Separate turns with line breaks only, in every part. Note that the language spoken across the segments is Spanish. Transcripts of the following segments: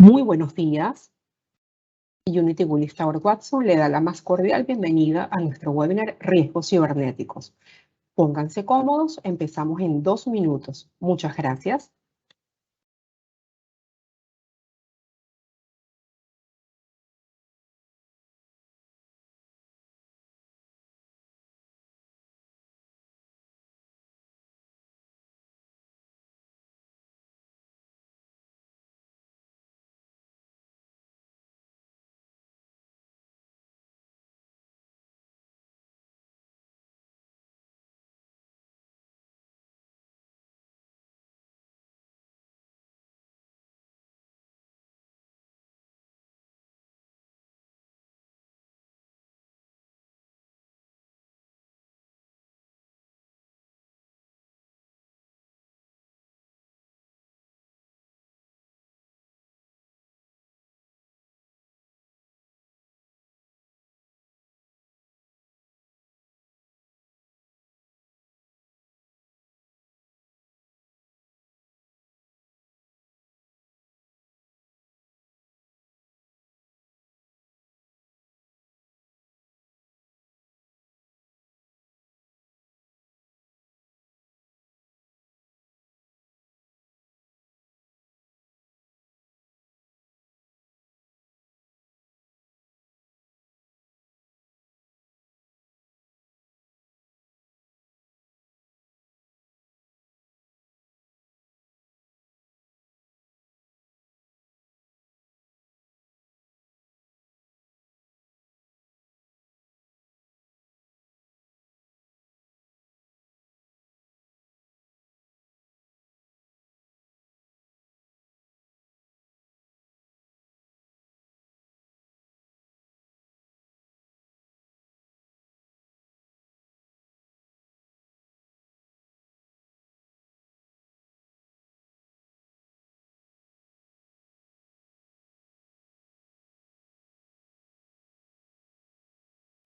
Muy buenos días. Unity Willis Tower Watson le da la más cordial bienvenida a nuestro webinar Riesgos Cibernéticos. Pónganse cómodos, empezamos en 2 minutos. Muchas gracias.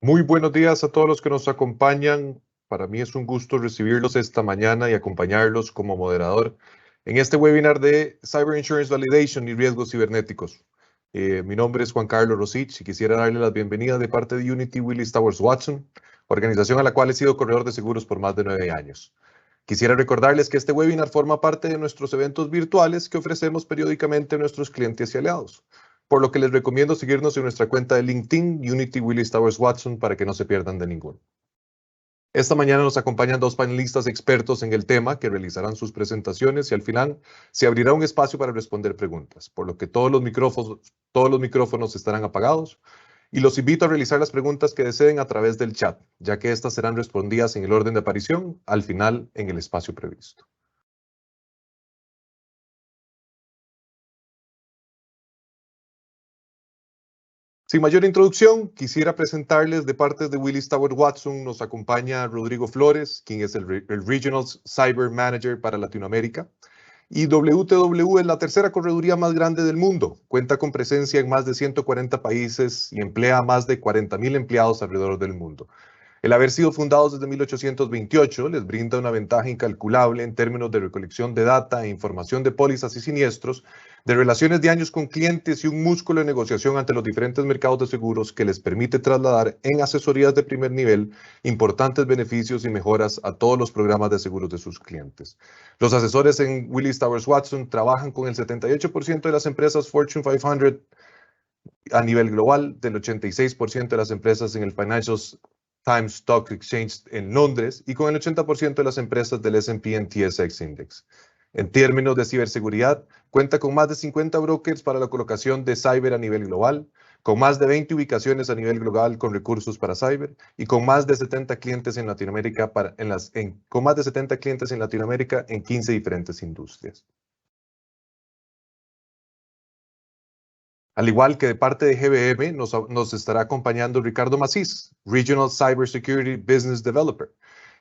Muy buenos días a todos los que nos acompañan. Para mí es un gusto recibirlos esta mañana y acompañarlos como moderador en este webinar de Cyber Insurance Validation y riesgos cibernéticos. Mi nombre es Juan Carlos Rosich y quisiera darle la bienvenida de parte de Unity Willis Towers Watson, organización a la cual he sido corredor de seguros por más de 9 años. Quisiera recordarles que este webinar forma parte de nuestros eventos virtuales que ofrecemos periódicamente a nuestros clientes y aliados, por lo que les recomiendo seguirnos en nuestra cuenta de LinkedIn, Unity Willis Towers Watson, para que no se pierdan de ninguno. Esta mañana nos acompañan 2 panelistas expertos en el tema que realizarán sus presentaciones y al final se abrirá un espacio para responder preguntas, por lo que todos los micrófonos estarán apagados y los invito a realizar las preguntas que deseen a través del chat, ya que estas serán respondidas en el orden de aparición al final en el espacio previsto. Sin mayor introducción, quisiera presentarles de parte de Willis Towers Watson, nos acompaña Rodrigo Flores, quien es el Regional Cyber Manager para Latinoamérica. Y WTW es la tercera correduría más grande del mundo. Cuenta con presencia en más de 140 países y emplea a más de 40,000 empleados alrededor del mundo. El haber sido fundados desde 1828 les brinda una ventaja incalculable en términos de recolección de data e información de pólizas y siniestros, de relaciones de años con clientes y un músculo de negociación ante los diferentes mercados de seguros que les permite trasladar en asesorías de primer nivel importantes beneficios y mejoras a todos los programas de seguros de sus clientes. Los asesores en Willis Towers Watson trabajan con el 78% de las empresas Fortune 500 a nivel global, del 86% de las empresas en el Financial Times Stock Exchange en Londres y con el 80% de las empresas del S&P and TSX Index. En términos de ciberseguridad, cuenta con más de 50 brokers para la colocación de cyber a nivel global, con más de 20 ubicaciones a nivel global con recursos para cyber y con más de 70 clientes en Latinoamérica en 15 diferentes industrias. Al igual que de parte de GBM, nos estará acompañando Ricardo Macís, Regional Cybersecurity Business Developer.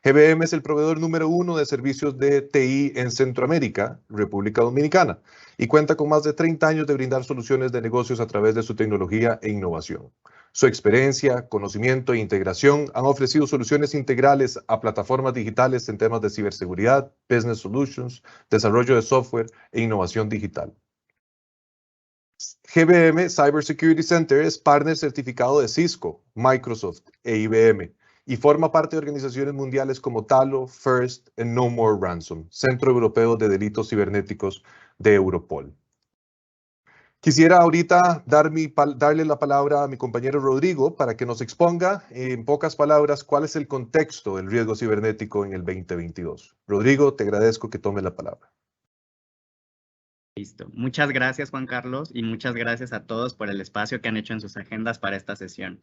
GBM es el proveedor número 1 de servicios de TI en Centroamérica, República Dominicana, y cuenta con más de 30 años de brindar soluciones de negocios a través de su tecnología e innovación. Su experiencia, conocimiento e integración han ofrecido soluciones integrales a plataformas digitales en temas de ciberseguridad, business solutions, desarrollo de software e innovación digital. GBM Cybersecurity Center es partner certificado de Cisco, Microsoft e IBM y forma parte de organizaciones mundiales como Talo, FIRST y No More Ransom, Centro Europeo de Delitos Cibernéticos de Europol. Quisiera ahorita darle la palabra a mi compañero Rodrigo para que nos exponga en pocas palabras cuál es el contexto del riesgo cibernético en el 2022. Rodrigo, te agradezco que tome la palabra.
Listo. Muchas gracias, Juan Carlos, y muchas gracias a todos por el espacio que han hecho en sus agendas para esta sesión.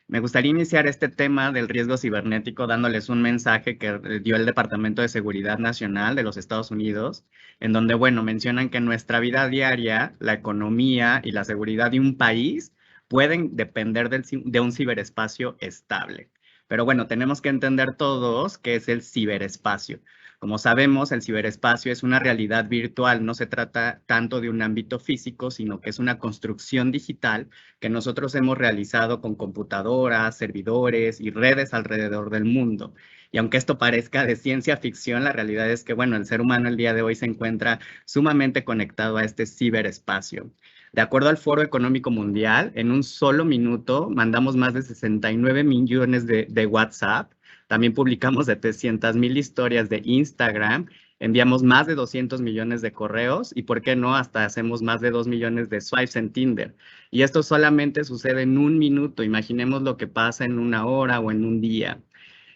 Me gustaría iniciar este tema del riesgo cibernético dándoles un mensaje que dio el Departamento de Seguridad Nacional de los Estados Unidos, en donde, bueno, mencionan que en nuestra vida diaria, la economía y la seguridad de un país pueden depender de un ciberespacio estable. Pero bueno, tenemos que entender todos qué es el ciberespacio. Como sabemos, el ciberespacio es una realidad virtual, no se trata tanto de un ámbito físico, sino que es una construcción digital que nosotros hemos realizado con computadoras, servidores y redes alrededor del mundo. Y aunque esto parezca de ciencia ficción, la realidad es que, bueno, el ser humano el día de hoy se encuentra sumamente conectado a este ciberespacio. De acuerdo al Foro Económico Mundial, en un solo minuto mandamos más de 69 millones de WhatsApp. También publicamos 700,000 historias de Instagram, enviamos más de 200 millones de correos y, ¿por qué no?, hasta hacemos más de 2 millones de swipes en Tinder. Y esto solamente sucede en un minuto. Imaginemos lo que pasa en una hora o en un día.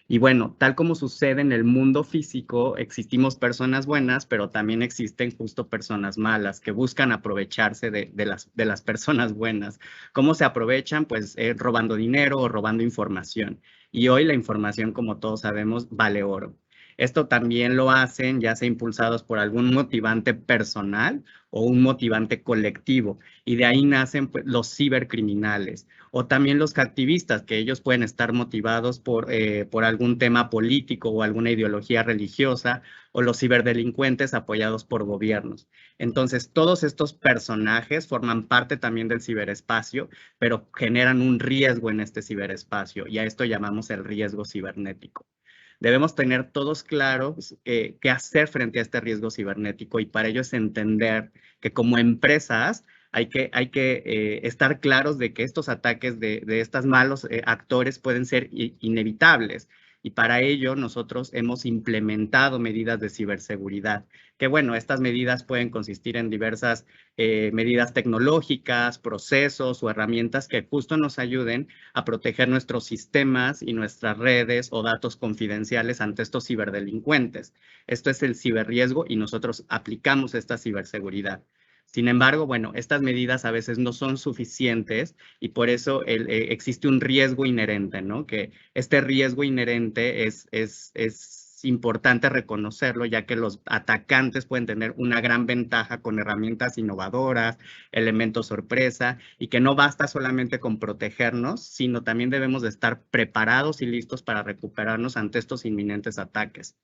Y bueno, tal como sucede en el mundo físico, existimos personas buenas, pero también existen justo personas malas que buscan aprovecharse de las personas buenas. ¿Cómo se aprovechan? Pues robando dinero o robando información. Y hoy la información, como todos sabemos, vale oro. Esto también lo hacen ya sea impulsados por algún motivante personal o un motivante colectivo. Y de ahí nacen pues, los cibercriminales. O también los activistas, que ellos pueden estar motivados por algún tema político o alguna ideología religiosa, o los ciberdelincuentes apoyados por gobiernos. Entonces, todos estos personajes forman parte también del ciberespacio, pero generan un riesgo en este ciberespacio, y a esto llamamos el riesgo cibernético. Debemos tener todos claros qué hacer frente a este riesgo cibernético, y para ello es entender que como empresas hay que estar claros de que estos ataques de estos malos actores pueden ser inevitables. Y para ello nosotros hemos implementado medidas de ciberseguridad, que bueno, estas medidas pueden consistir en diversas medidas tecnológicas, procesos o herramientas que justo nos ayuden a proteger nuestros sistemas y nuestras redes o datos confidenciales ante estos ciberdelincuentes. Esto es el ciberriesgo y nosotros aplicamos esta ciberseguridad. Sin embargo, bueno, estas medidas a veces no son suficientes y por eso existe un riesgo inherente, ¿no? Que este riesgo inherente es importante reconocerlo, ya que los atacantes pueden tener una gran ventaja con herramientas innovadoras, elementos sorpresa, y que no basta solamente con protegernos, sino también debemos de estar preparados y listos para recuperarnos ante estos inminentes ataques.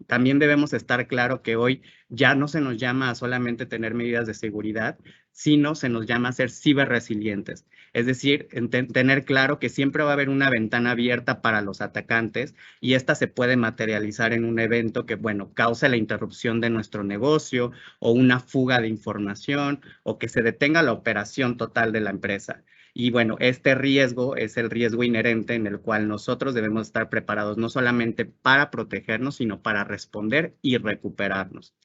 También debemos estar claro que hoy ya no se nos llama a solamente tener medidas de seguridad, sino se nos llama a ser ciberresilientes. Es decir, tener claro que siempre va a haber una ventana abierta para los atacantes y esta se puede materializar en un evento que, bueno, cause la interrupción de nuestro negocio o una fuga de información o que se detenga la operación total de la empresa. Y bueno, este riesgo es el riesgo inherente en el cual nosotros debemos estar preparados no solamente para protegernos, sino para responder y recuperarnos.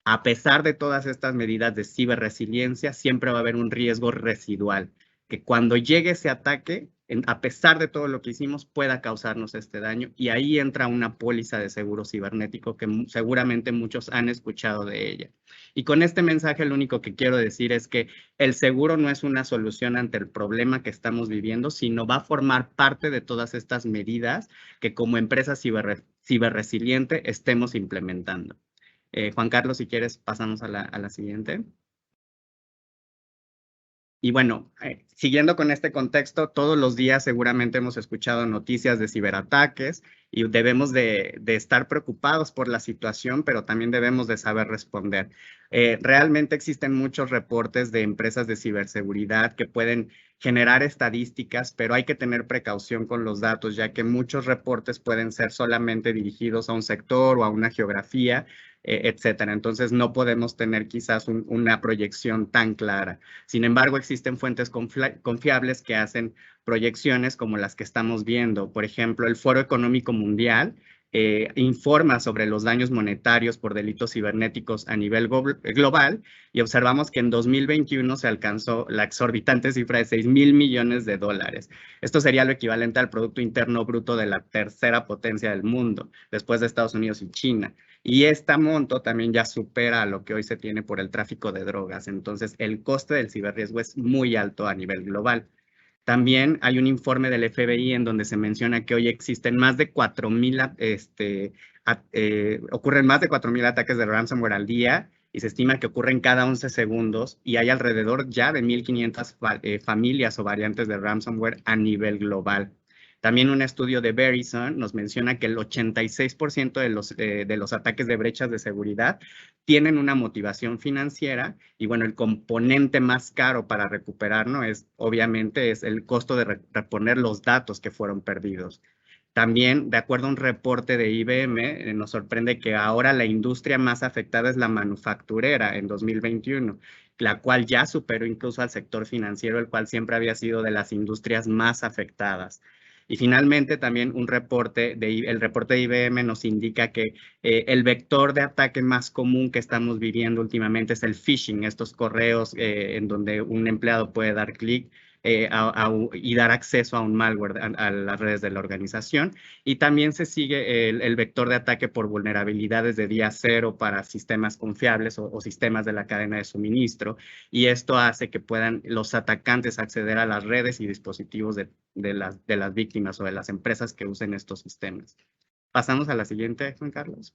A pesar de todas estas medidas de ciberresiliencia, siempre va a haber un riesgo residual, que cuando llegue ese ataque, a pesar de todo lo que hicimos, pueda causarnos este daño. Y ahí entra una póliza de seguro cibernético que seguramente muchos han escuchado de ella. Y con este mensaje lo único que quiero decir es que el seguro no es una solución ante el problema que estamos viviendo, sino va a formar parte de todas estas medidas que como empresa ciberresiliente estemos implementando. Juan Carlos, si quieres, pasamos a la siguiente. Y bueno, siguiendo con este contexto, todos los días seguramente hemos escuchado noticias de ciberataques y debemos de estar preocupados por la situación, pero también debemos de saber responder. Realmente existen muchos reportes de empresas de ciberseguridad que pueden generar estadísticas, pero hay que tener precaución con los datos, ya que muchos reportes pueden ser solamente dirigidos a un sector o a una geografía, etcétera. Entonces, no podemos tener quizás una proyección tan clara. Sin embargo, existen fuentes confiables que hacen proyecciones como las que estamos viendo. Por ejemplo, el Foro Económico Mundial informa sobre los daños monetarios por delitos cibernéticos a nivel global y observamos que en 2021 se alcanzó la exorbitante cifra de 6,000 millones de dólares. Esto sería lo equivalente al Producto Interno Bruto de la tercera potencia del mundo, después de Estados Unidos y China. Y este monto también ya supera a lo que hoy se tiene por el tráfico de drogas. Entonces, el coste del ciberriesgo es muy alto a nivel global. También hay un informe del FBI en donde se menciona que hoy existen más de 4,000, ocurren más de 4,000 ataques de ransomware al día y se estima que ocurren cada 11 segundos y hay alrededor ya de 1,500 familias o variantes de ransomware a nivel global. También un estudio de Verizon nos menciona que el 86% de los ataques de brechas de seguridad tienen una motivación financiera y bueno, el componente más caro para recuperarlo obviamente es el costo de reponer los datos que fueron perdidos. También, de acuerdo a un reporte de IBM, nos sorprende que ahora la industria más afectada es la manufacturera en 2021, la cual ya superó incluso al sector financiero, el cual siempre había sido de las industrias más afectadas. Y finalmente, también el reporte de IBM nos indica que el vector de ataque más común que estamos viviendo últimamente es el phishing, estos correos en donde un empleado puede dar clic y dar acceso a un malware a las redes de la organización. Y también se sigue el vector de ataque por vulnerabilidades de día cero para sistemas confiables o sistemas de la cadena de suministro. Y esto hace que puedan los atacantes acceder a las redes y dispositivos de las víctimas o de las empresas que usen estos sistemas. Pasamos a la siguiente, Juan Carlos.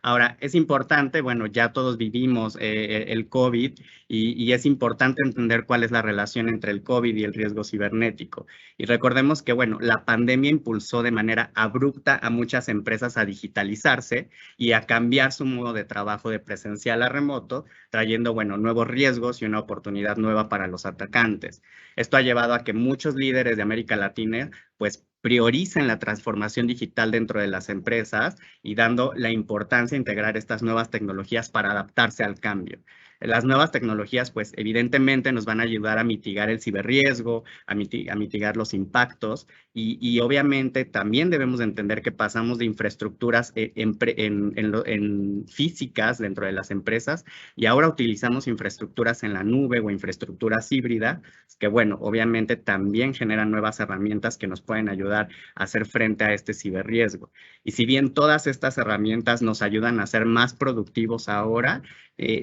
Ahora, es importante, bueno, ya todos vivimos el COVID y es importante entender cuál es la relación entre el COVID y el riesgo cibernético. Y recordemos que, bueno, la pandemia impulsó de manera abrupta a muchas empresas a digitalizarse y a cambiar su modo de trabajo de presencial a remoto, trayendo, bueno, nuevos riesgos y una oportunidad nueva para los atacantes. Esto ha llevado a que muchos líderes de América Latina, pues, prioricen la transformación digital dentro de las empresas y dando la importancia de integrar estas nuevas tecnologías para adaptarse al cambio. Las nuevas tecnologías, pues, evidentemente nos van a ayudar a mitigar el ciberriesgo, a mitigar los impactos y obviamente también debemos de entender que pasamos de infraestructuras en físicas dentro de las empresas y ahora utilizamos infraestructuras en la nube o infraestructuras híbridas que, bueno, obviamente también generan nuevas herramientas que nos pueden ayudar a hacer frente a este ciberriesgo. Y si bien todas estas herramientas nos ayudan a ser más productivos ahora,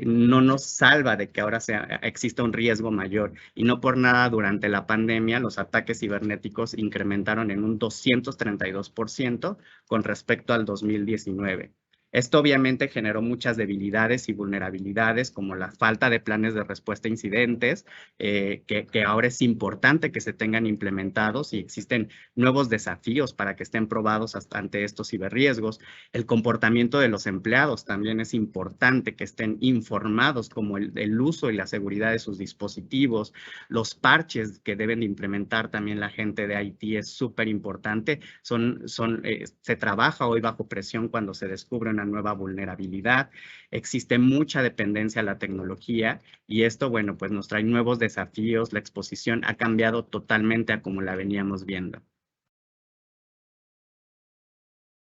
no nos salva de que ahora exista un riesgo mayor. Y no por nada, durante la pandemia, los ataques cibernéticos incrementaron en un 232% con respecto al 2019. Esto obviamente generó muchas debilidades y vulnerabilidades, como la falta de planes de respuesta a incidentes, que ahora es importante que se tengan implementados y existen nuevos desafíos para que estén probados ante estos ciberriesgos. El comportamiento de los empleados también es importante que estén informados, como el uso y la seguridad de sus dispositivos. Los parches que deben de implementar también la gente de IT es súper importante. Se trabaja hoy bajo presión cuando se descubre una nueva vulnerabilidad. Existe mucha dependencia a la tecnología y esto, bueno, pues nos trae nuevos desafíos. La exposición ha cambiado totalmente a como la veníamos viendo.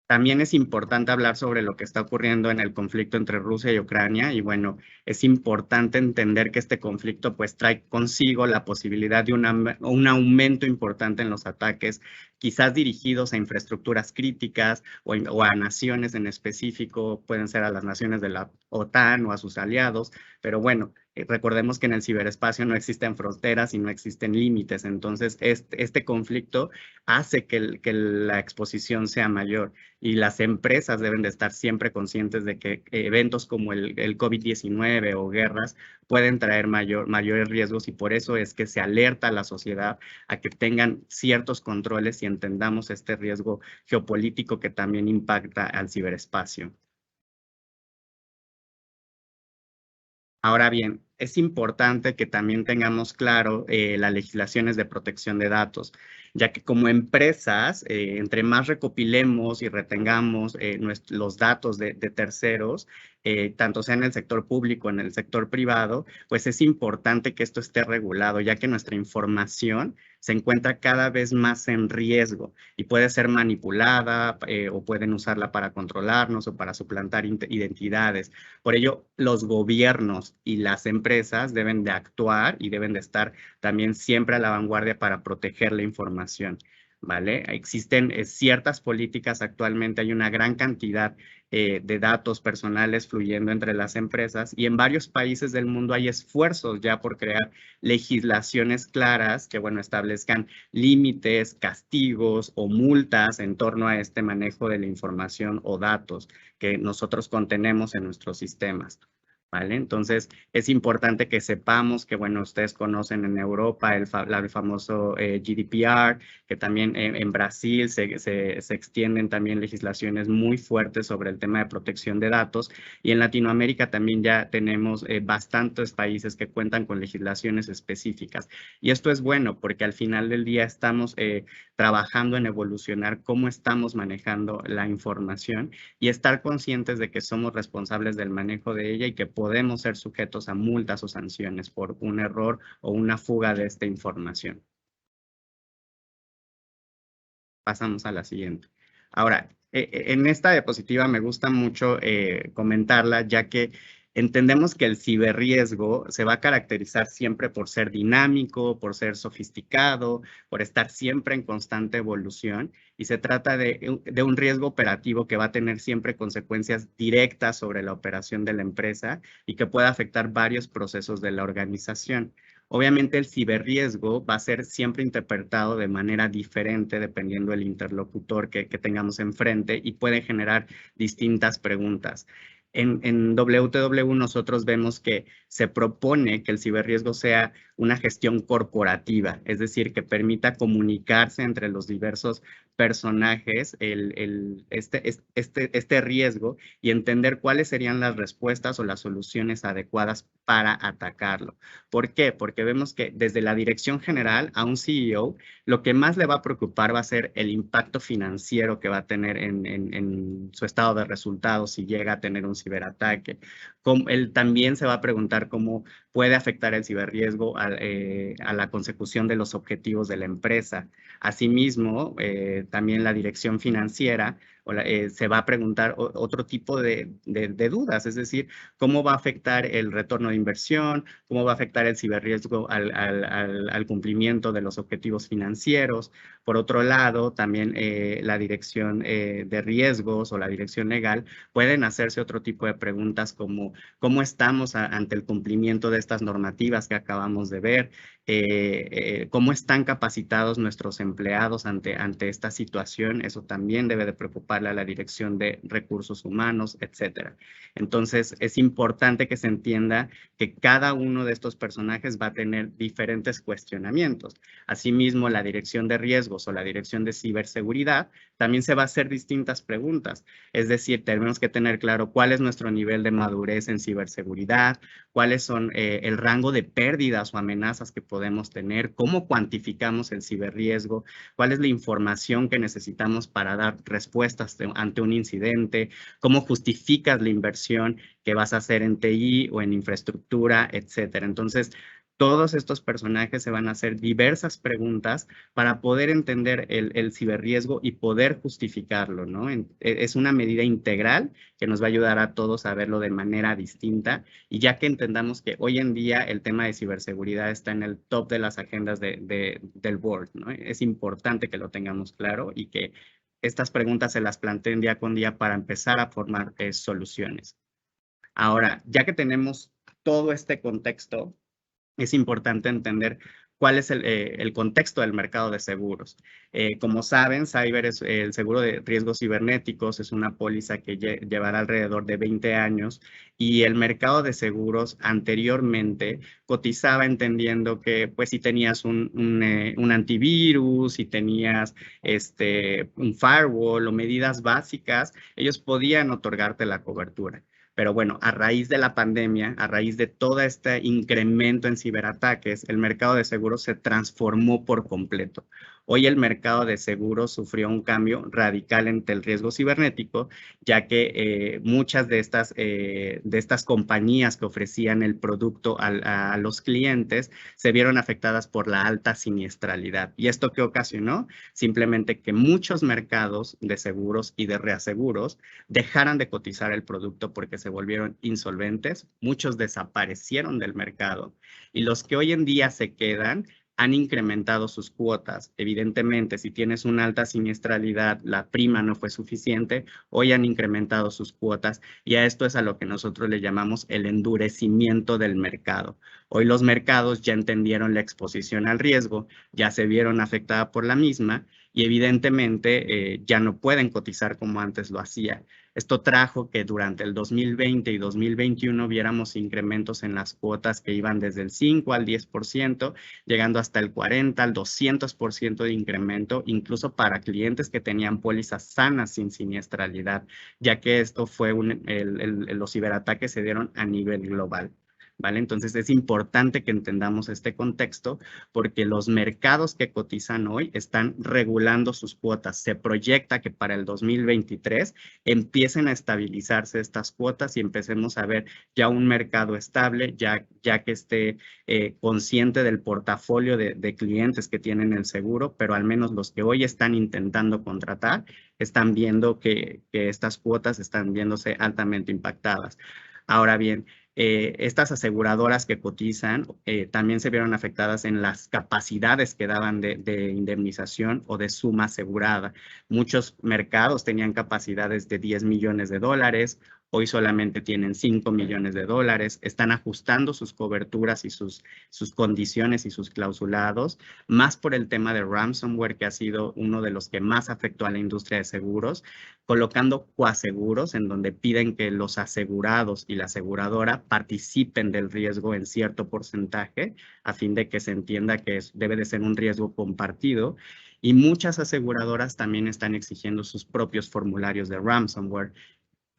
También es importante hablar sobre lo que está ocurriendo en el conflicto entre Rusia y Ucrania y bueno, es importante entender que este conflicto pues trae consigo la posibilidad de un aumento importante en los ataques, quizás dirigidos a infraestructuras críticas o a naciones en específico, pueden ser a las naciones de la OTAN o a sus aliados, pero bueno, recordemos que en el ciberespacio no existen fronteras y no existen límites, entonces este conflicto hace que la exposición sea mayor y las empresas deben de estar siempre conscientes de que eventos como el COVID-19 o guerras pueden traer mayores riesgos y por eso es que se alerta a la sociedad a que tengan ciertos controles y entendamos este riesgo geopolítico que también impacta al ciberespacio. Ahora bien, es importante que también tengamos claro las legislaciones de protección de datos. ya que como empresas, entre más recopilemos y retengamos los datos de terceros, tanto sea en el sector público, en el sector privado, pues es importante que esto esté regulado, ya que nuestra información se encuentra cada vez más en riesgo y puede ser manipulada o pueden usarla para controlarnos o para suplantar identidades. Por ello, los gobiernos y las empresas deben de actuar y deben de estar también siempre a la vanguardia para proteger la información, ¿vale? Existen ciertas políticas actualmente, hay una gran cantidad de datos personales fluyendo entre las empresas y en varios países del mundo hay esfuerzos ya por crear legislaciones claras que, bueno, establezcan límites, castigos o multas en torno a este manejo de la información o datos que nosotros contenemos en nuestros sistemas. ¿Vale? Entonces, es importante que sepamos que, bueno, ustedes conocen en Europa el famoso GDPR, que también en Brasil se extienden también legislaciones muy fuertes sobre el tema de protección de datos, y en Latinoamérica también ya tenemos bastantes países que cuentan con legislaciones específicas. Y esto es bueno porque al final del día estamos trabajando en evolucionar cómo estamos manejando la información y estar conscientes de que somos responsables del manejo de ella y que podemos ser sujetos a multas o sanciones por un error o una fuga de esta información. Pasamos a la siguiente. Ahora, en esta diapositiva me gusta mucho comentarla, ya que entendemos que el ciberriesgo se va a caracterizar siempre por ser dinámico, por ser sofisticado, por estar siempre en constante evolución, y se trata de un riesgo operativo que va a tener siempre consecuencias directas sobre la operación de la empresa y que puede afectar varios procesos de la organización. Obviamente el ciberriesgo va a ser siempre interpretado de manera diferente dependiendo del interlocutor que tengamos enfrente y puede generar distintas preguntas. En WTW nosotros vemos que se propone que el ciberriesgo sea una gestión corporativa, es decir, que permita comunicarse entre los diversos personajes este riesgo y entender cuáles serían las respuestas o las soluciones adecuadas para atacarlo. ¿Por qué? Porque vemos que desde la dirección general a un CEO, lo que más le va a preocupar va a ser el impacto financiero que va a tener en su estado de resultados si llega a tener un ciberataque. Él también se va a preguntar cómo puede afectar el ciberriesgo a la consecución de los objetivos de la empresa. Asimismo, también la dirección financiera se va a preguntar otro tipo de dudas, es decir, cómo va a afectar el retorno de inversión, cómo va a afectar el ciberriesgo al cumplimiento de los objetivos financieros. Por otro lado, también la dirección de riesgos o la dirección legal pueden hacerse otro tipo de preguntas como cómo estamos ante el cumplimiento de estas normativas que acabamos de ver, cómo están capacitados nuestros empleados ante esta situación. Eso también debe de preocuparle a la dirección de recursos humanos, etcétera. Entonces, es importante que se entienda que cada uno de estos personajes va a tener diferentes cuestionamientos. Asimismo, la dirección de riesgos o la dirección de ciberseguridad también se va a hacer distintas preguntas. Es decir, tenemos que tener claro cuál es nuestro nivel de madurez en ciberseguridad, cuáles son el rango de pérdidas o amenazas que podemos tener, cómo cuantificamos el ciberriesgo, cuál es la información que necesitamos para dar respuestas ante un incidente, cómo justificas la inversión que vas a hacer en TI o en infraestructura, etcétera. Entonces, todos estos personajes se van a hacer diversas preguntas para poder entender el ciberriesgo y poder justificarlo, ¿no? Es una medida integral que nos va a ayudar a todos a verlo de manera distinta, y ya que entendamos que hoy en día el tema de ciberseguridad está en el top de las agendas del board, ¿no? Es importante que lo tengamos claro y que estas preguntas se las planteen día con día para empezar a formar soluciones. Ahora, ya que tenemos todo este contexto, es importante entender cuál es el contexto del mercado de seguros. Como saben, Cyber es el seguro de riesgos cibernéticos, es una póliza que llevará alrededor de 20 años, y el mercado de seguros anteriormente cotizaba entendiendo que pues si tenías un antivirus, si tenías un firewall o medidas básicas, ellos podían otorgarte la cobertura. Pero bueno, a raíz de la pandemia, a raíz de todo este incremento en ciberataques, el mercado de seguros se transformó por completo. Hoy el mercado de seguros sufrió un cambio radical ante el riesgo cibernético, ya que muchas de estas compañías que ofrecían el producto a los clientes se vieron afectadas por la alta siniestralidad. ¿Y esto qué ocasionó? Simplemente que muchos mercados de seguros y de reaseguros dejaran de cotizar el producto porque se volvieron insolventes, muchos desaparecieron del mercado y los que hoy en día se quedan han incrementado sus cuotas. Evidentemente, si tienes una alta siniestralidad, la prima no fue suficiente, hoy han incrementado sus cuotas y a esto es a lo que nosotros le llamamos el endurecimiento del mercado. Hoy los mercados ya entendieron la exposición al riesgo, ya se vieron afectada por la misma y evidentemente ya no pueden cotizar como antes lo hacía. Esto trajo que durante el 2020 y 2021 viéramos incrementos en las cuotas que iban desde el 5 al 10%, llegando hasta el 40 al 200% de incremento, incluso para clientes que tenían pólizas sanas sin siniestralidad, ya que esto fue los ciberataques se dieron a nivel global. ¿Vale? Entonces es importante que entendamos este contexto porque los mercados que cotizan hoy están regulando sus cuotas. Se proyecta que para el 2023 empiecen a estabilizarse estas cuotas y empecemos a ver ya un mercado estable, ya que esté consciente del portafolio de clientes que tienen el seguro, pero al menos los que hoy están intentando contratar están viendo que estas cuotas están viéndose altamente impactadas. Ahora bien, estas aseguradoras que cotizan también se vieron afectadas en las capacidades que daban de indemnización o de suma asegurada. Muchos mercados tenían capacidades de 10 millones de dólares, hoy solamente tienen 5 millones de dólares, están ajustando sus coberturas y sus condiciones y sus clausulados, más por el tema de ransomware, que ha sido uno de los que más afectó a la industria de seguros, colocando coaseguros en donde piden que los asegurados y la aseguradora participen del riesgo en cierto porcentaje a fin de que se entienda que debe de ser un riesgo compartido. Y muchas aseguradoras también están exigiendo sus propios formularios de ransomware.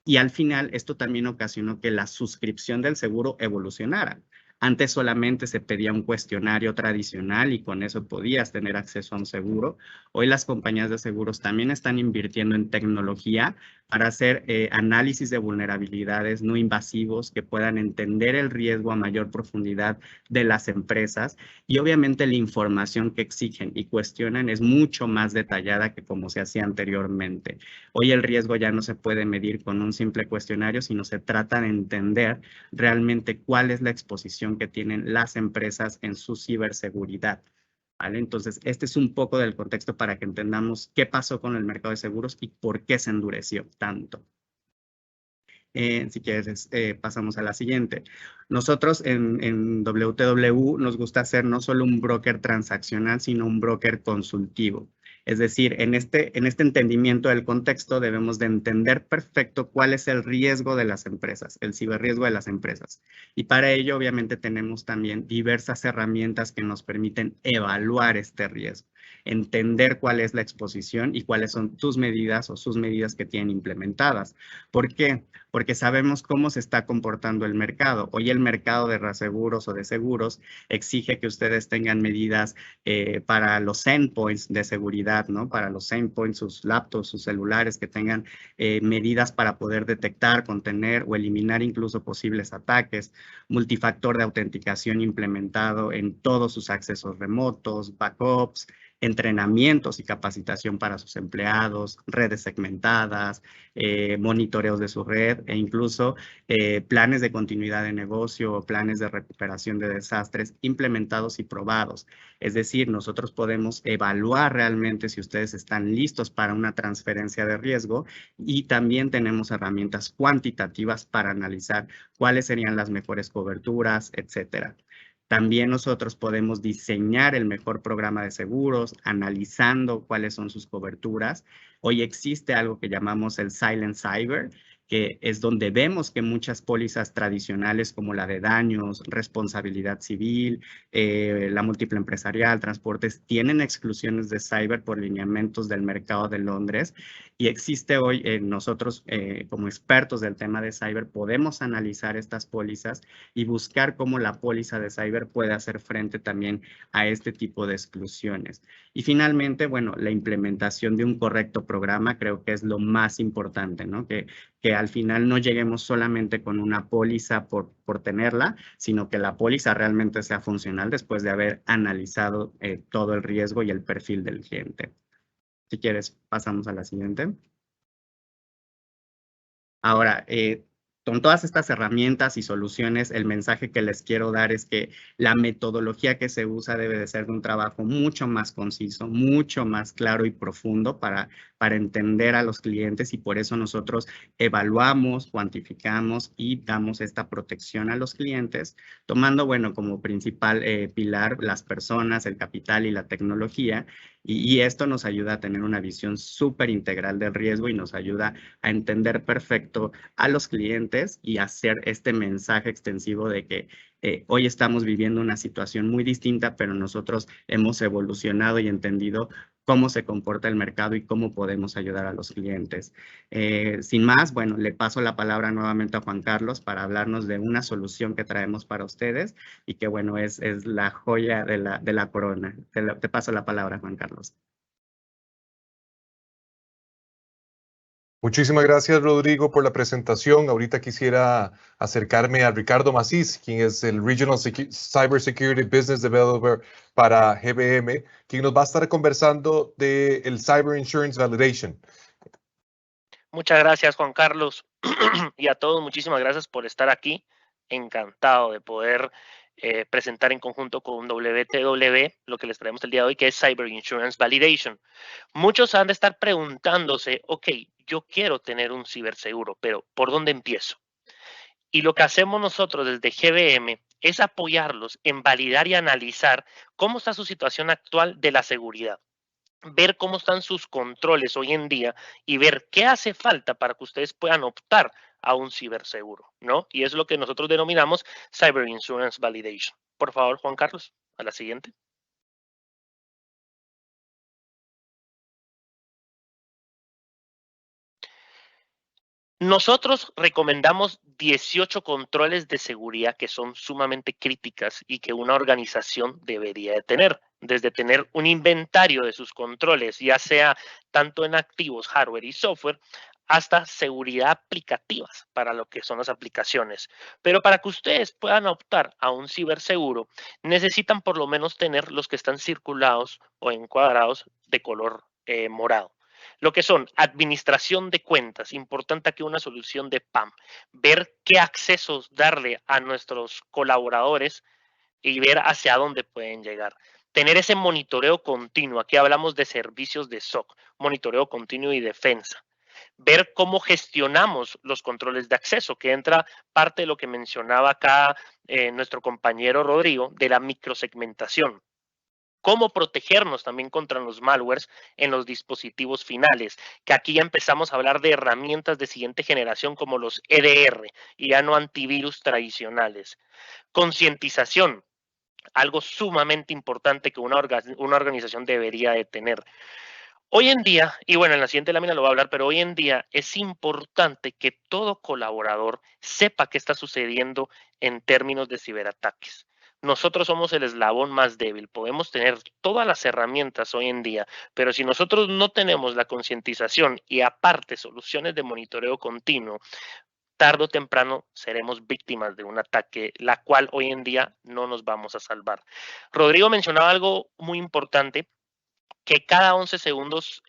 Y al final, esto también ocasionó que la suscripción del seguro evolucionara. Antes solamente se pedía un cuestionario tradicional y con eso podías tener acceso a un seguro. Hoy las compañías de seguros también están invirtiendo en tecnología para hacer análisis de vulnerabilidades no invasivos que puedan entender el riesgo a mayor profundidad de las empresas. Y obviamente la información que exigen y cuestionan es mucho más detallada que como se hacía anteriormente. Hoy el riesgo ya no se puede medir con un simple cuestionario, sino se trata de entender realmente cuál es la exposición que tienen las empresas en su ciberseguridad. ¿Vale? Entonces, este es un poco del contexto para que entendamos qué pasó con el mercado de seguros y por qué se endureció tanto. Si quieres, pasamos a la siguiente. Nosotros en WTW nos gusta ser no solo un broker transaccional, sino un broker consultivo. Es decir, en este entendimiento del contexto debemos de entender perfecto cuál es el riesgo de las empresas, el ciberriesgo de las empresas. Y para ello, obviamente, tenemos también diversas herramientas que nos permiten evaluar este riesgo, entender cuál es la exposición y cuáles son tus medidas o sus medidas que tienen implementadas. ¿Por qué? Porque sabemos cómo se está comportando el mercado. Hoy el mercado de reaseguros o de seguros exige que ustedes tengan medidas para los endpoints de seguridad, ¿no? Para los endpoints, sus laptops, sus celulares, que tengan medidas para poder detectar, contener o eliminar incluso posibles ataques, multifactor de autenticación implementado en todos sus accesos remotos, backups, entrenamientos y capacitación para sus empleados, redes segmentadas, monitoreos de su red e incluso planes de continuidad de negocio o planes de recuperación de desastres implementados y probados. Es decir, nosotros podemos evaluar realmente si ustedes están listos para una transferencia de riesgo y también tenemos herramientas cuantitativas para analizar cuáles serían las mejores coberturas, etcétera. También nosotros podemos diseñar el mejor programa de seguros, analizando cuáles son sus coberturas. Hoy existe algo que llamamos el Silent Cyber, que es donde vemos que muchas pólizas tradicionales como la de daños, responsabilidad civil, la múltiple empresarial, transportes, tienen exclusiones de cyber por lineamientos del mercado de Londres, y existe hoy, nosotros como expertos del tema de cyber podemos analizar estas pólizas y buscar cómo la póliza de cyber puede hacer frente también a este tipo de exclusiones. Y finalmente, bueno, la implementación de un correcto programa creo que es lo más importante, ¿no? Que al final no lleguemos solamente con una póliza por tenerla, sino que la póliza realmente sea funcional después de haber analizado todo el riesgo y el perfil del cliente. Si quieres, pasamos a la siguiente. Ahora, con todas estas herramientas y soluciones, el mensaje que les quiero dar es que la metodología que se usa debe de ser de un trabajo mucho más conciso, mucho más claro y profundo para entender a los clientes, y por eso nosotros evaluamos, cuantificamos y damos esta protección a los clientes, tomando, bueno, como principal pilar las personas, el capital y la tecnología, y esto nos ayuda a tener una visión súper integral del riesgo y nos ayuda a entender perfecto a los clientes y hacer este mensaje extensivo de que hoy estamos viviendo una situación muy distinta, pero nosotros hemos evolucionado y entendido cómo se comporta el mercado y cómo podemos ayudar a los clientes. Sin más, bueno, le paso la palabra nuevamente a Juan Carlos para hablarnos de una solución que traemos para ustedes y que, bueno, es la joya de la corona. Te paso la palabra, Juan Carlos.
Muchísimas gracias, Rodrigo, por la presentación. Ahorita quisiera acercarme a Ricardo Macís, quien es el Regional Cybersecurity Business Developer para GBM, quien nos va a estar conversando del Cyber Insurance Validation.
Muchas gracias, Juan Carlos, y a todos muchísimas gracias por estar aquí. Encantado de poder presentar en conjunto con WTW lo que les traemos el día de hoy, que es Cyber Insurance Validation. Muchos han de estar preguntándose, ok, yo quiero tener un ciberseguro, pero ¿por dónde empiezo? Y lo que hacemos nosotros desde GBM es apoyarlos en validar y analizar cómo está su situación actual de la seguridad, ver cómo están sus controles hoy en día y ver qué hace falta para que ustedes puedan optar a un ciberseguro, ¿no? Y es lo que nosotros denominamos Cyber Insurance Validation. Por favor, Juan Carlos, a la siguiente. Nosotros recomendamos 18 controles de seguridad que son sumamente críticas y que una organización debería de tener. Desde tener un inventario de sus controles, ya sea tanto en activos, hardware y software, hasta seguridad aplicativas para lo que son las aplicaciones. Pero para que ustedes puedan optar a un ciberseguro, necesitan por lo menos tener los que están circulados o encuadrados de color morado. Lo que son administración de cuentas, importante aquí una solución de PAM, ver qué accesos darle a nuestros colaboradores y ver hacia dónde pueden llegar. Tener ese monitoreo continuo, aquí hablamos de servicios de SOC, monitoreo continuo y defensa. Ver cómo gestionamos los controles de acceso, que entra parte de lo que mencionaba acá nuestro compañero Rodrigo, de la microsegmentación. Cómo protegernos también contra los malwares en los dispositivos finales, que aquí ya empezamos a hablar de herramientas de siguiente generación como los EDR y ya no antivirus tradicionales. Concientización, algo sumamente importante que una organización debería de tener. Hoy en día, y bueno, en la siguiente lámina lo voy a hablar, pero hoy en día es importante que todo colaborador sepa qué está sucediendo en términos de ciberataques. Nosotros somos el eslabón más débil, podemos tener todas las herramientas hoy en día, pero si nosotros no tenemos la concientización y aparte soluciones de monitoreo continuo, tarde o temprano seremos víctimas de un ataque, la cual hoy en día no nos vamos a salvar. Rodrigo mencionaba algo muy importante, que cada 11 segundos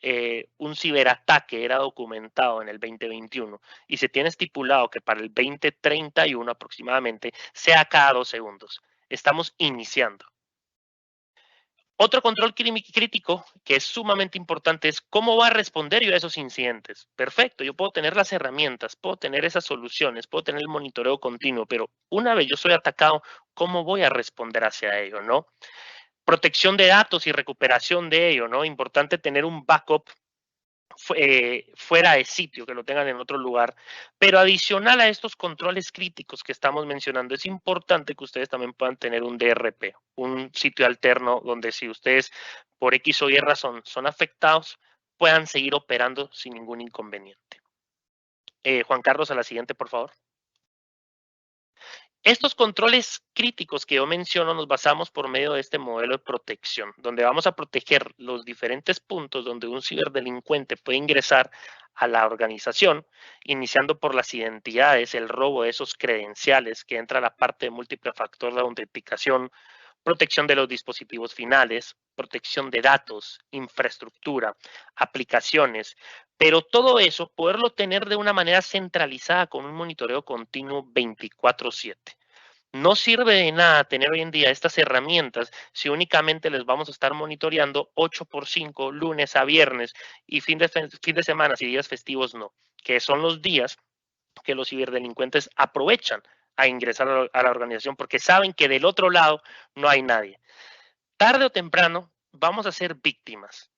un ciberataque era documentado en el 2021 y se tiene estipulado que para el 2031 aproximadamente sea cada 2 segundos. Estamos iniciando. Otro control crítico que es sumamente importante es cómo va a responder yo a esos incidentes. Perfecto, yo puedo tener las herramientas, puedo tener esas soluciones, puedo tener el monitoreo continuo, pero una vez yo soy atacado, ¿cómo voy a responder hacia ello, no? Protección de datos y recuperación de ello, ¿no? Importante tener un backup fuera de sitio, que lo tengan en otro lugar. Pero adicional a estos controles críticos que estamos mencionando, es importante que ustedes también puedan tener un DRP, un sitio alterno donde si ustedes por X o Y razón son afectados, puedan seguir operando sin ningún inconveniente. Juan Carlos, a la siguiente, por favor. Estos controles críticos que yo menciono nos basamos por medio de este modelo de protección, donde vamos a proteger los diferentes puntos donde un ciberdelincuente puede ingresar a la organización, iniciando por las identidades, el robo de esos credenciales, que entra la parte de múltiple factor de autenticación, protección de los dispositivos finales, protección de datos, infraestructura, aplicaciones, pero todo eso poderlo tener de una manera centralizada con un monitoreo continuo 24/7. No sirve de nada tener hoy en día estas herramientas si únicamente les vamos a estar monitoreando 8x5, lunes a viernes y fin de semana y días festivos no, que son los días que los ciberdelincuentes aprovechan a ingresar a la organización porque saben que del otro lado no hay nadie. Tarde o temprano vamos a ser víctimas.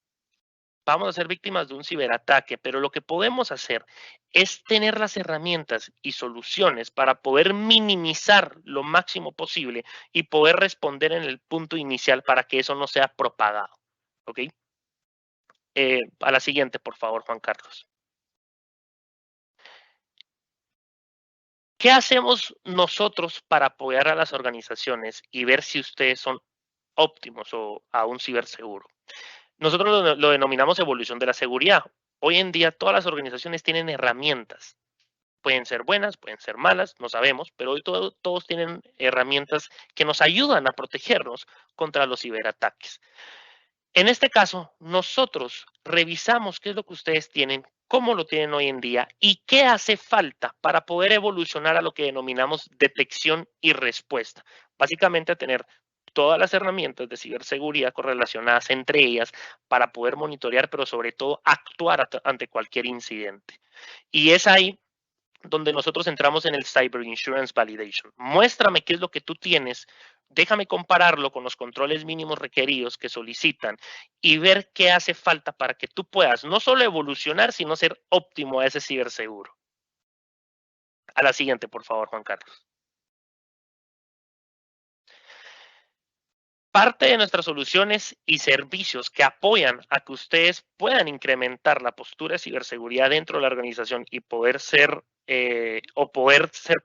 Vamos a ser víctimas de un ciberataque, pero lo que podemos hacer es tener las herramientas y soluciones para poder minimizar lo máximo posible y poder responder en el punto inicial para que eso no sea propagado. ¿Ok? A la siguiente, por favor, Juan Carlos. ¿Qué hacemos nosotros para apoyar a las organizaciones y ver si ustedes son óptimos o a un ciberseguro? Nosotros lo denominamos evolución de la seguridad. Hoy en día todas las organizaciones tienen herramientas. Pueden ser buenas, pueden ser malas, no sabemos, pero hoy todos tienen herramientas que nos ayudan a protegernos contra los ciberataques. En este caso, nosotros revisamos qué es lo que ustedes tienen, cómo lo tienen hoy en día y qué hace falta para poder evolucionar a lo que denominamos detección y respuesta. Básicamente a tener todas las herramientas de ciberseguridad correlacionadas entre ellas para poder monitorear, pero sobre todo actuar ante cualquier incidente. Y es ahí donde nosotros entramos en el Cyber Insurance Validation. Muéstrame qué es lo que tú tienes, déjame compararlo con los controles mínimos requeridos que solicitan y ver qué hace falta para que tú puedas no solo evolucionar, sino ser óptimo a ese ciberseguro. A la siguiente, por favor, Juan Carlos. Parte de nuestras soluciones y servicios que apoyan a que ustedes puedan incrementar la postura de ciberseguridad dentro de la organización y poder ser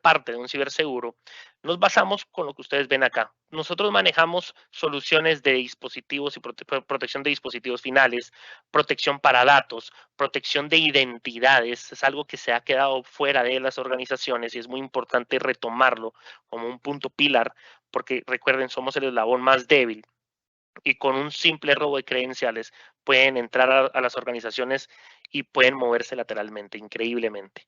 parte de un ciberseguro, nos basamos con lo que ustedes ven acá. Nosotros manejamos soluciones de dispositivos y protección de dispositivos finales, protección para datos, protección de identidades. Es algo que se ha quedado fuera de las organizaciones y es muy importante retomarlo como un punto pilar, porque recuerden, somos el eslabón más débil y con un simple robo de credenciales pueden entrar a las organizaciones y pueden moverse lateralmente, increíblemente.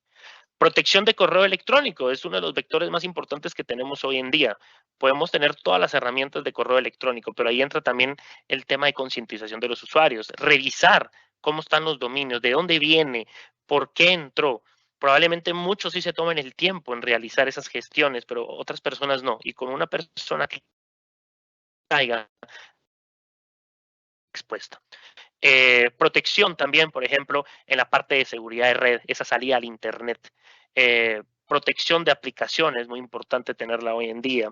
Protección de correo electrónico es uno de los vectores más importantes que tenemos hoy en día. Podemos tener todas las herramientas de correo electrónico, pero ahí entra también el tema de concientización de los usuarios. Revisar cómo están los dominios, de dónde viene, por qué entró. Probablemente muchos sí se tomen el tiempo en realizar esas gestiones, pero otras personas no. Y con una persona que caiga expuesta. Protección también, por ejemplo, en la parte de seguridad de red, esa salida al Internet. Protección de aplicaciones, muy importante tenerla hoy en día.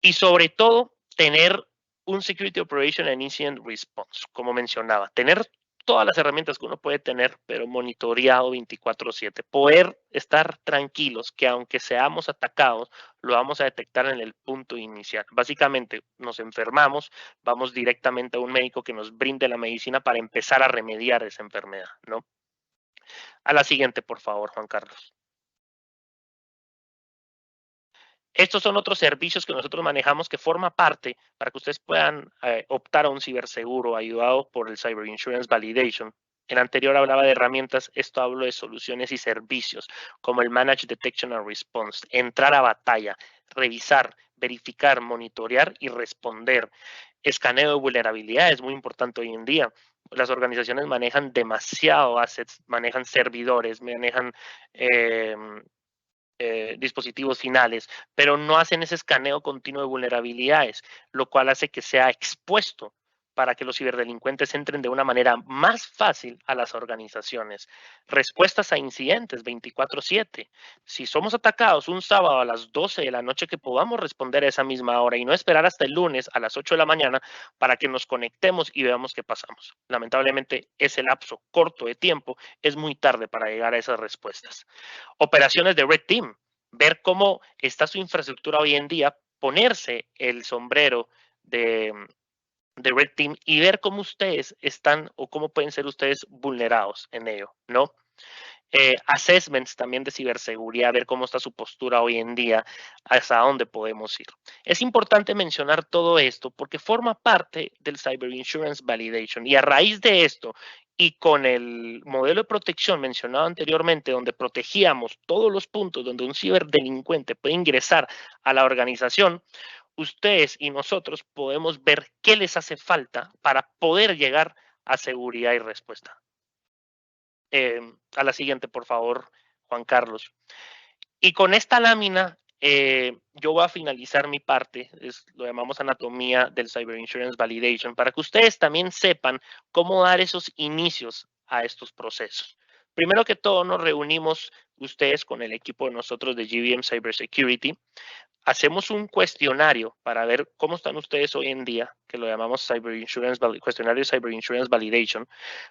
Y sobre todo, tener un Security Operation and Incident Response, como mencionaba. Tener todas las herramientas que uno puede tener, pero monitoreado 24/7. Poder estar tranquilos que aunque seamos atacados, lo vamos a detectar en el punto inicial. Básicamente, nos enfermamos, vamos directamente a un médico que nos brinde la medicina para empezar a remediar esa enfermedad, ¿no? A la siguiente, por favor, Juan Carlos. Estos son otros servicios que nosotros manejamos que forma parte para que ustedes puedan optar a un ciberseguro ayudado por el Cyber Insurance Validation. El anterior hablaba de herramientas, esto hablo de soluciones y servicios como el Managed Detection and Response, entrar a batalla, revisar, verificar, monitorear y responder. Escaneo de vulnerabilidades, muy importante hoy en día. Las organizaciones manejan demasiado assets, manejan servidores, manejan dispositivos finales, pero no hacen ese escaneo continuo de vulnerabilidades, lo cual hace que sea expuesto para que los ciberdelincuentes entren de una manera más fácil a las organizaciones. Respuestas a incidentes 24/7. Si somos atacados un sábado a las 12 de la noche, que podamos responder a esa misma hora y no esperar hasta el lunes a las 8 de la mañana para que nos conectemos y veamos qué pasamos. Lamentablemente, ese lapso corto de tiempo es muy tarde para llegar a esas respuestas. Operaciones de Red Team. Ver cómo está su infraestructura hoy en día, ponerse el sombrero de Red Team y ver cómo ustedes están o cómo pueden ser ustedes vulnerados en ello, ¿no? Assessments también de ciberseguridad, ver cómo está su postura hoy en día, hasta dónde podemos ir. Es importante mencionar todo esto porque forma parte del Cyber Insurance Validation, y a raíz de esto y con el modelo de protección mencionado anteriormente, donde protegíamos todos los puntos donde un ciberdelincuente puede ingresar a la organización, ustedes y nosotros podemos ver qué les hace falta para poder llegar a seguridad y respuesta. A la siguiente, por favor, Juan Carlos. Y con esta lámina, yo voy a finalizar mi parte, lo llamamos anatomía del Cyber Insurance Validation, para que ustedes también sepan cómo dar esos inicios a estos procesos. Primero que todo, nos reunimos ustedes con el equipo de nosotros de GBM Cybersecurity. Hacemos un cuestionario para ver cómo están ustedes hoy en día, que lo llamamos cuestionario Cyber Insurance Validation,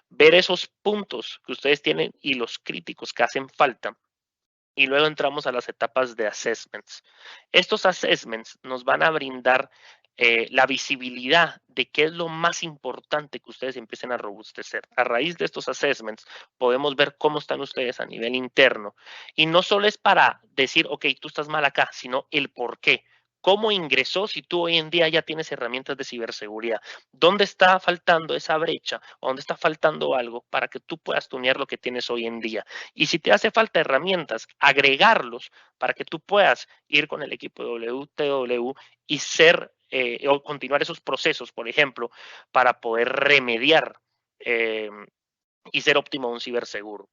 ver esos puntos que ustedes tienen y los críticos que hacen falta. Y luego entramos a las etapas de assessments. Estos assessments nos van a brindar la visibilidad de qué es lo más importante que ustedes empiecen a robustecer. A raíz de estos assessments podemos ver cómo están ustedes a nivel interno. Y no solo es para decir, ok, tú estás mal acá, sino el por qué. ¿Cómo ingresó si tú hoy en día ya tienes herramientas de ciberseguridad? ¿Dónde está faltando esa brecha? ¿O dónde está faltando algo para que tú puedas tunear lo que tienes hoy en día? Y si te hace falta herramientas, agregarlos para que tú puedas ir con el equipo de WTW y o continuar esos procesos, por ejemplo, para poder remediar y ser óptimo un ciberseguro.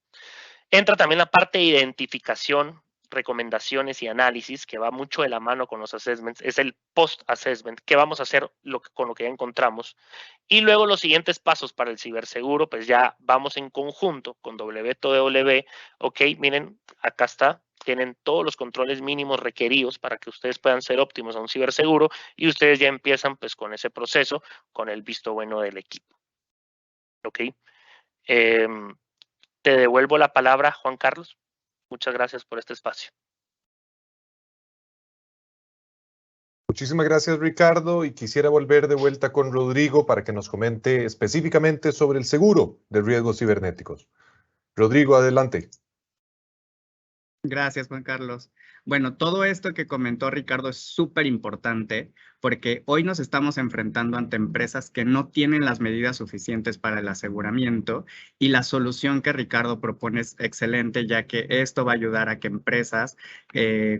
Entra también la parte de identificación, recomendaciones y análisis, que va mucho de la mano con los assessments. Es el post-assessment, qué vamos a hacer con lo que ya encontramos. Y luego los siguientes pasos para el ciberseguro, pues ya vamos en conjunto con WTW. Ok, miren, acá está. Tienen todos los controles mínimos requeridos para que ustedes puedan ser óptimos a un ciberseguro, y ustedes ya empiezan pues con ese proceso, con el visto bueno del equipo. Ok. Te devuelvo la palabra, Juan Carlos. Muchas gracias por este espacio.
Muchísimas gracias, Ricardo, y quisiera volver de vuelta con Rodrigo para que nos comente específicamente sobre el seguro de riesgos cibernéticos. Rodrigo, adelante.
Gracias, Juan Carlos. Bueno, todo esto que comentó Ricardo es súper importante porque hoy nos estamos enfrentando ante empresas que no tienen las medidas suficientes para el aseguramiento, y la solución que Ricardo propone es excelente, ya que esto va a ayudar a que empresas,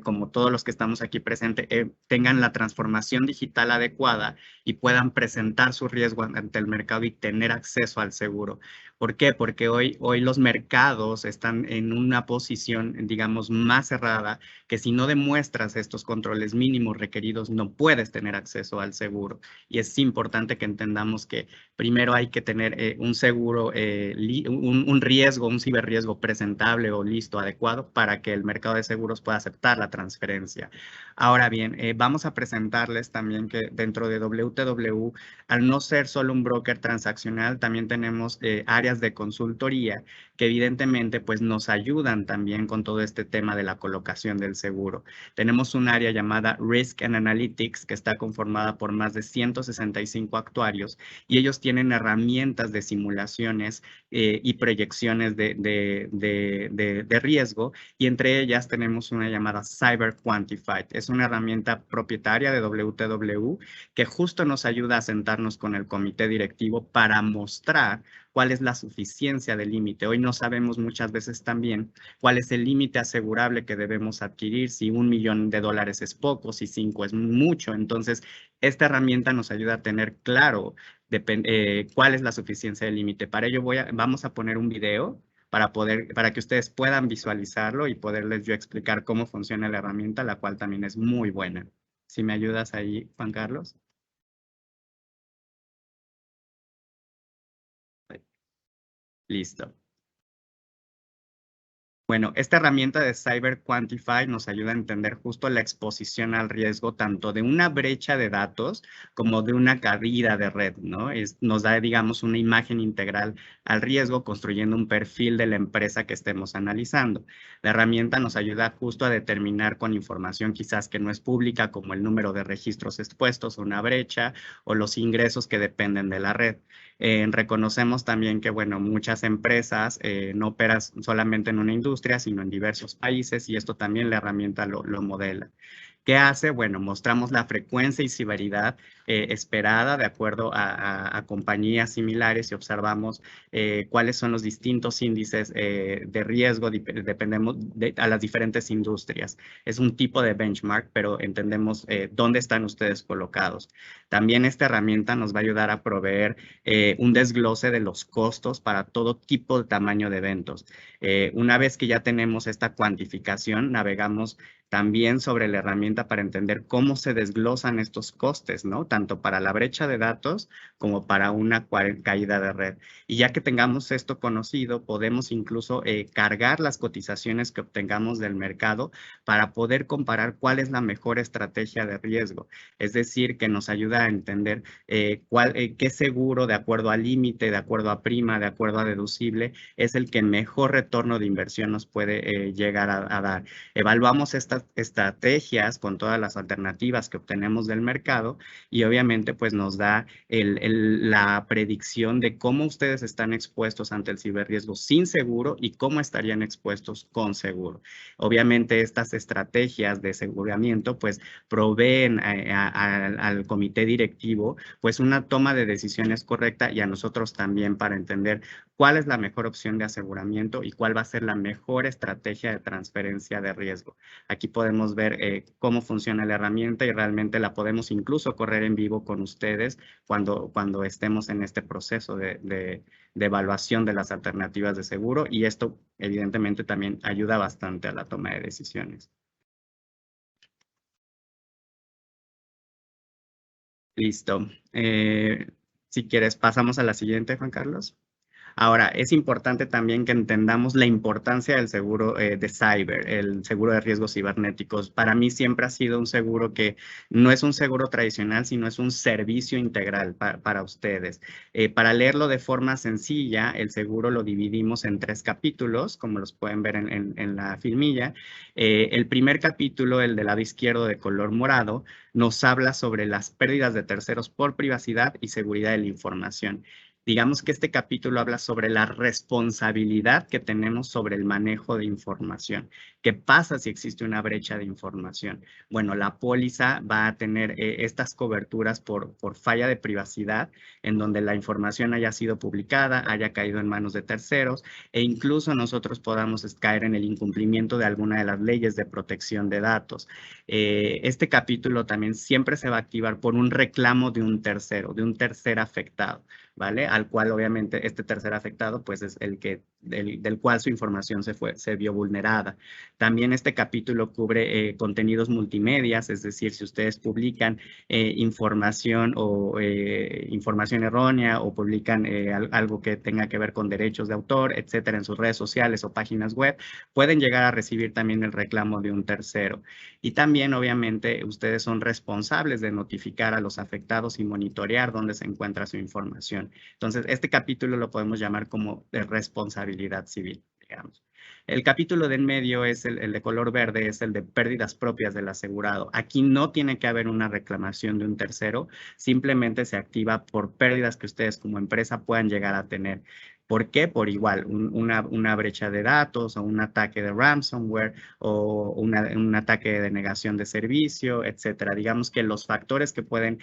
como todos los que estamos aquí presentes, tengan la transformación digital adecuada y puedan presentar su riesgo ante el mercado y tener acceso al seguro. ¿Por qué? Porque hoy los mercados están en una posición, digamos, más cerrada, que si no demuestras estos controles mínimos requeridos, no puedes tener acceso al seguro. Y es importante que entendamos que primero hay que tener un seguro, un riesgo, un ciberriesgo presentable o listo, adecuado, para que el mercado de seguros pueda aceptar la transferencia. Ahora bien, vamos a presentarles también que dentro de WTW, al no ser solo un broker transaccional, también tenemos áreas de consultoría que evidentemente pues nos ayudan también con todo este tema de la colocación del seguro. Tenemos un área llamada Risk and Analytics que está conformada por más de 165 actuarios, y ellos tienen herramientas de simulaciones y proyecciones de riesgo, y entre ellas tenemos una llamada Cyber Quantified. Es una herramienta propietaria de WTW que justo nos ayuda a sentarnos con el comité directivo para mostrar cuál es la suficiencia del límite. Hoy no sabemos muchas veces también cuál es el límite asegurable que debemos adquirir, si $1 millón es poco, si 5 es mucho. Entonces, esta herramienta nos ayuda a tener claro cuál es la suficiencia del límite. Para ello vamos a poner un video para que ustedes puedan visualizarlo y poderles yo explicar cómo funciona la herramienta, la cual también es muy buena. Si me ayudas ahí, Juan Carlos. Listo. Bueno, esta herramienta de Cyber Quantify nos ayuda a entender justo la exposición al riesgo tanto de una brecha de datos como de una caída de red, ¿no? Nos da, digamos, una imagen integral al riesgo construyendo un perfil de la empresa que estemos analizando. La herramienta nos ayuda justo a determinar con información quizás que no es pública, como el número de registros expuestos, una brecha o los ingresos que dependen de la red. Reconocemos también que, bueno, muchas empresas no operan solamente en una industria, sino en diversos países, y esto también la herramienta lo modela. ¿Qué hace? Bueno, mostramos la frecuencia y severidad esperada de acuerdo a compañías similares y observamos cuáles son los distintos índices de riesgo, dependemos a las diferentes industrias. Es un tipo de benchmark, pero entendemos dónde están ustedes colocados. También esta herramienta nos va a ayudar a proveer un desglose de los costos para todo tipo de tamaño de eventos. Una vez que ya tenemos esta cuantificación, navegamos también sobre la herramienta para entender cómo se desglosan estos costes, ¿no? Tanto para la brecha de datos como para una caída de red. Y ya que tengamos esto conocido, podemos incluso cargar las cotizaciones que obtengamos del mercado para poder comparar cuál es la mejor estrategia de riesgo. Es decir, que nos ayuda a entender qué seguro de acuerdo al límite, de acuerdo a prima, de acuerdo a deducible, es el que mejor retorno de inversión nos puede llegar a dar. Evaluamos estas estrategias con todas las alternativas que obtenemos del mercado y obviamente pues nos da la predicción de cómo ustedes están expuestos ante el ciberriesgo sin seguro y cómo estarían expuestos con seguro. Obviamente estas estrategias de aseguramiento pues proveen al comité directivo pues una toma de decisiones correcta y a nosotros también para entender cuál es la mejor opción de aseguramiento y cuál va a ser la mejor estrategia de transferencia de riesgo. Aquí podemos ver cómo funciona la herramienta y realmente la podemos incluso correr en vivo con ustedes cuando estemos en este proceso de evaluación de las alternativas de seguro y esto evidentemente también ayuda bastante a la toma de decisiones. Listo. Si quieres, pasamos a la siguiente, Juan Carlos. Ahora, es importante también que entendamos la importancia del seguro de cyber, el seguro de riesgos cibernéticos. Para mí siempre ha sido un seguro que no es un seguro tradicional, sino es un servicio integral para ustedes. Para leerlo de forma sencilla, el seguro lo dividimos en 3 capítulos, como los pueden ver en la filmilla. El primer capítulo, el del lado izquierdo de color morado, nos habla sobre las pérdidas de terceros por privacidad y seguridad de la información. Digamos que este capítulo habla sobre la responsabilidad que tenemos sobre el manejo de información. ¿Qué pasa si existe una brecha de información? Bueno, la póliza va a tener estas coberturas por falla de privacidad, en donde la información haya sido publicada, haya caído en manos de terceros, e incluso nosotros podamos caer en el incumplimiento de alguna de las leyes de protección de datos. Este capítulo también siempre se va a activar por un reclamo de un tercero, de un tercer afectado, ¿vale? Al cual obviamente este tercer afectado pues es el que del cual su información se vio vulnerada. También este capítulo cubre contenidos multimedias, es decir, si ustedes publican información o información errónea o publican algo que tenga que ver con derechos de autor, etcétera, en sus redes sociales o páginas web, pueden llegar a recibir también el reclamo de un tercero. Y también, obviamente, ustedes son responsables de notificar a los afectados y monitorear dónde se encuentra su información. Entonces, este capítulo lo podemos llamar como de responsabilidad civil, digamos. El capítulo de en medio es el de color verde, es el de pérdidas propias del asegurado. Aquí no tiene que haber una reclamación de un tercero, simplemente se activa por pérdidas que ustedes como empresa puedan llegar a tener. ¿Por qué? Por igual, una brecha de datos o un ataque de ransomware o un ataque de denegación de servicio, etcétera. Digamos que los factores que pueden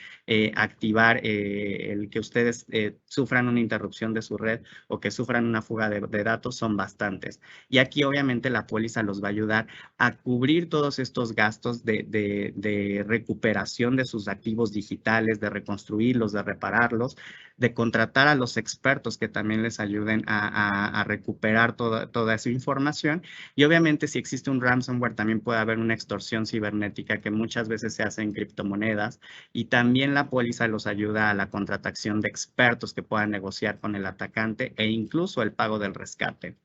activar el que ustedes sufran una interrupción de su red o que sufran una fuga de datos son bastantes. Y aquí obviamente la póliza los va a ayudar a cubrir todos estos gastos de recuperación de sus activos digitales, de reconstruirlos, de repararlos, de contratar a los expertos que también les ayudan ayuden a recuperar toda esa información. Y obviamente si existe un ransomware también puede haber una extorsión cibernética que muchas veces se hace en criptomonedas, y también la póliza los ayuda a la contratación de expertos que puedan negociar con el atacante e incluso el pago del rescate.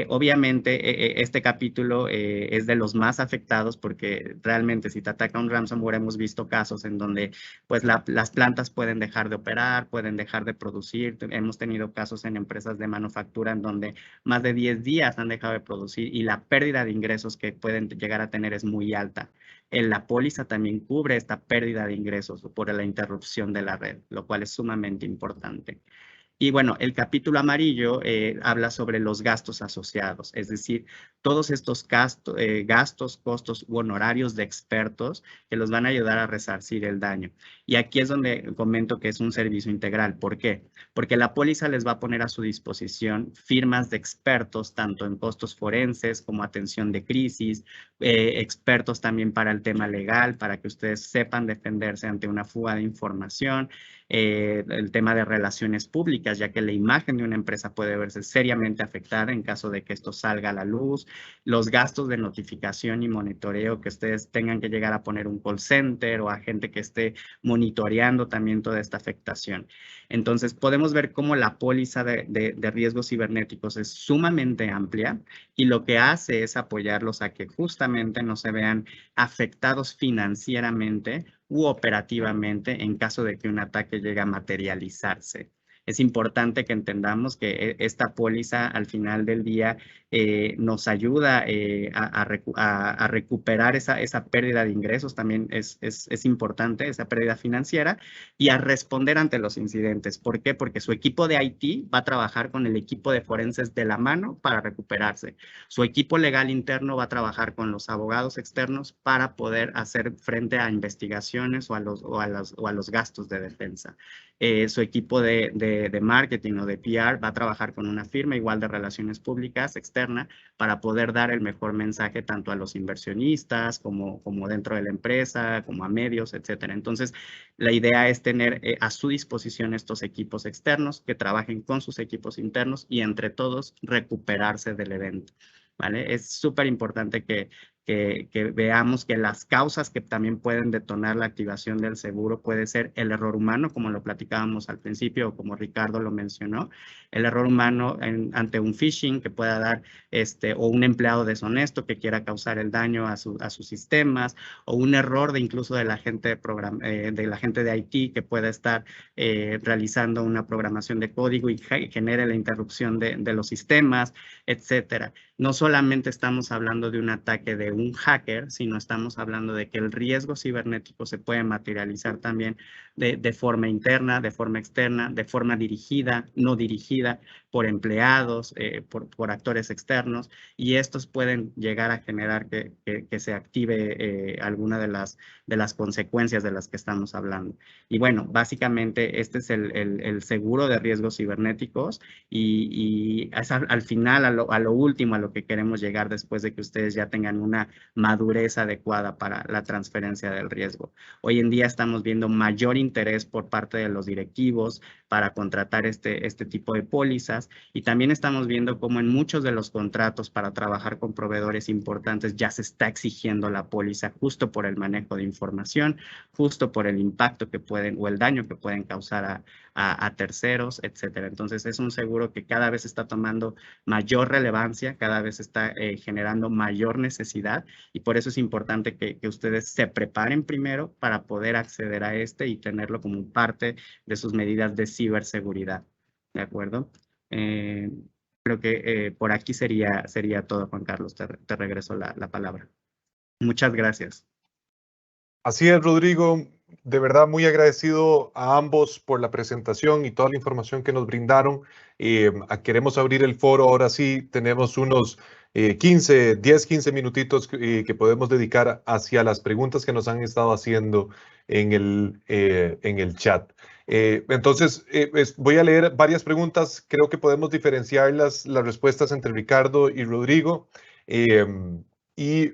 Obviamente, este capítulo es de los más afectados porque realmente si te ataca un ransomware hemos visto casos en donde pues las plantas pueden dejar de operar, pueden dejar de producir. Hemos tenido casos en empresas de manufactura en donde más de 10 días han dejado de producir y la pérdida de ingresos que pueden llegar a tener es muy alta. La póliza también cubre esta pérdida de ingresos por la interrupción de la red, lo cual es sumamente importante. Y bueno, el capítulo amarillo habla sobre los gastos asociados, es decir, todos estos gastos, costos u honorarios de expertos que los van a ayudar a resarcir el daño. Y aquí es donde comento que es un servicio integral. ¿Por qué? Porque la póliza les va a poner a su disposición firmas de expertos, tanto en costos forenses como atención de crisis, expertos también para el tema legal, para que ustedes sepan defenderse ante una fuga de información, el tema de relaciones públicas, ya que la imagen de una empresa puede verse seriamente afectada en caso de que esto salga a la luz, los gastos de notificación y monitoreo que ustedes tengan que llegar a poner un call center o a gente que esté monitoreando también toda esta afectación. Entonces, podemos ver cómo la póliza de riesgos cibernéticos es sumamente amplia y lo que hace es apoyarlos a que justamente no se vean afectados financieramente u operativamente en caso de que un ataque llegue a materializarse. Es importante que entendamos que esta póliza al final del día nos ayuda a recuperar esa pérdida de ingresos, también es importante esa pérdida financiera, y a responder ante los incidentes. ¿Por qué? Porque su equipo de IT va a trabajar con el equipo de forenses de la mano para recuperarse. Su equipo legal interno va a trabajar con los abogados externos para poder hacer frente a investigaciones o a los gastos de defensa. Su equipo de marketing o de PR va a trabajar con una firma igual de relaciones públicas externa para poder dar el mejor mensaje tanto a los inversionistas como dentro de la empresa, como a medios, etcétera. Entonces, la idea es tener a su disposición estos equipos externos que trabajen con sus equipos internos y entre todos recuperarse del evento, ¿vale? Es súper importante que veamos que las causas que también pueden detonar la activación del seguro puede ser el error humano, como lo platicábamos al principio, o como Ricardo lo mencionó, el error humano ante un phishing que pueda dar, o un empleado deshonesto que quiera causar el daño a sus sistemas, o un error incluso de la gente de IT que pueda estar realizando una programación de código y genere la interrupción de los sistemas, etcétera. No solamente estamos hablando de un ataque de un hacker, sino estamos hablando de que el riesgo cibernético se puede materializar también de forma interna, de forma externa, de forma dirigida, no dirigida, por empleados, por actores externos, y estos pueden llegar a generar que se active alguna de las consecuencias de las que estamos hablando. Y bueno, básicamente este es el seguro de riesgos cibernéticos y es al final, a lo último, a lo que queremos llegar después de que ustedes ya tengan una madurez adecuada para la transferencia del riesgo. Hoy en día estamos viendo mayor interés por parte de los directivos para contratar este tipo de pólizas, y también estamos viendo cómo en muchos de los contratos para trabajar con proveedores importantes ya se está exigiendo la póliza justo por el manejo de información, justo por el impacto que pueden o el daño que pueden causar a terceros, etcétera. Entonces es un seguro que cada vez está tomando mayor relevancia, cada vez está generando mayor necesidad, y por eso es importante que ustedes se preparen primero para poder acceder a y tenerlo como parte de sus medidas de ciberseguridad. ¿De acuerdo? Creo que por aquí sería todo, Juan Carlos. Te regreso la palabra. Muchas gracias.
Así es, Rodrigo. De verdad, muy agradecido a ambos por la presentación y toda la información que nos brindaron. Queremos abrir el foro. Ahora sí, tenemos unos 10-15 minutitos que podemos dedicar hacia las preguntas que nos han estado haciendo en el chat. Entonces, voy a leer varias preguntas. Creo que podemos diferenciar las respuestas entre Ricardo y Rodrigo. y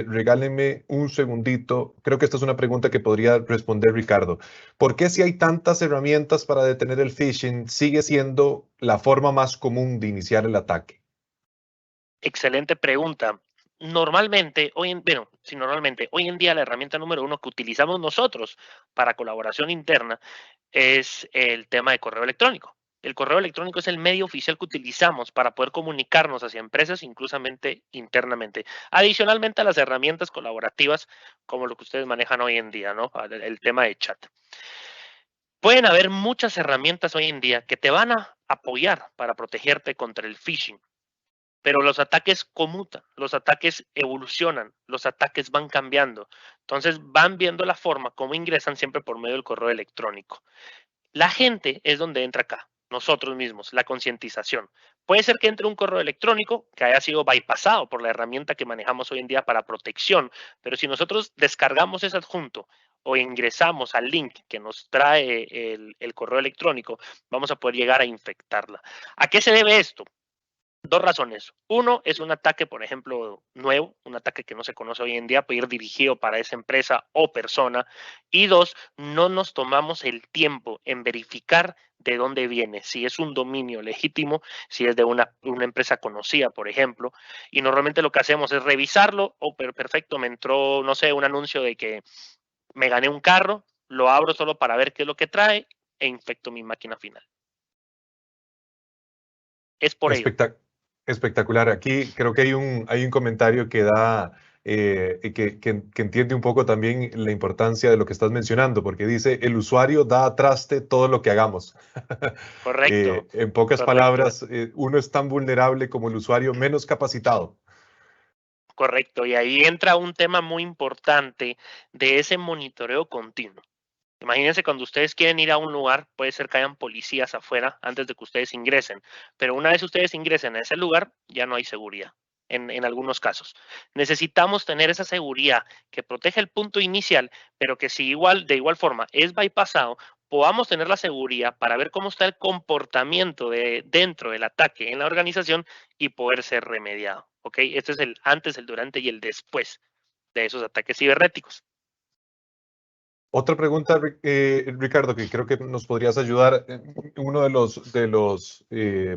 regálenme un segundito. Creo que esta es una pregunta que podría responder Ricardo. ¿Por qué si hay tantas herramientas para detener el phishing, sigue siendo la forma más común de iniciar el ataque?
Excelente pregunta. Normalmente, hoy en día la herramienta número uno que utilizamos nosotros para colaboración interna es el tema de correo electrónico. El correo electrónico es el medio oficial que utilizamos para poder comunicarnos hacia empresas, incluso internamente. Adicionalmente a las herramientas colaborativas como lo que ustedes manejan hoy en día, ¿no? El tema de chat. Pueden haber muchas herramientas hoy en día que te van a apoyar para protegerte contra el phishing. Pero los ataques conmutan, los ataques evolucionan, los ataques van cambiando. Entonces van viendo la forma como ingresan siempre por medio del correo electrónico. La gente es donde entra acá, nosotros mismos, la concientización. Puede ser que entre un correo electrónico que haya sido bypassado por la herramienta que manejamos hoy en día para protección, pero si nosotros descargamos ese adjunto o ingresamos al link que nos trae el correo electrónico, vamos a poder llegar a infectarla. ¿A qué se debe esto? Dos razones. Uno, es un ataque, por ejemplo, nuevo, un ataque que no se conoce hoy en día, puede ir dirigido para esa empresa o persona. Y dos, no nos tomamos el tiempo en verificar de dónde viene, si es un dominio legítimo, si es de una empresa conocida, por ejemplo. Y normalmente lo que hacemos es revisarlo, o perfecto, me entró, no sé, un anuncio de que me gané un carro, lo abro solo para ver qué es lo que trae e infecto mi máquina final. Es por ello.
Espectacular. Aquí creo que hay un comentario que da, que entiende un poco también la importancia de lo que estás mencionando, porque dice, el usuario da a traste todo lo que hagamos.
Correcto.
En pocas
Correcto.
palabras, uno es tan vulnerable como el usuario menos capacitado.
Correcto. Y ahí entra un tema muy importante de ese monitoreo continuo. Imagínense cuando ustedes quieren ir a un lugar, puede ser que hayan policías afuera antes de que ustedes ingresen, pero una vez ustedes ingresen a ese lugar, ya no hay seguridad en algunos casos. Necesitamos tener esa seguridad que protege el punto inicial, pero que si de igual forma es bypassado, podamos tener la seguridad para ver cómo está el comportamiento dentro del ataque en la organización y poder ser remediado. ¿Ok? Este es el antes, el durante y el después de esos ataques cibernéticos.
Otra pregunta, Ricardo, que creo que nos podrías ayudar. Uno de los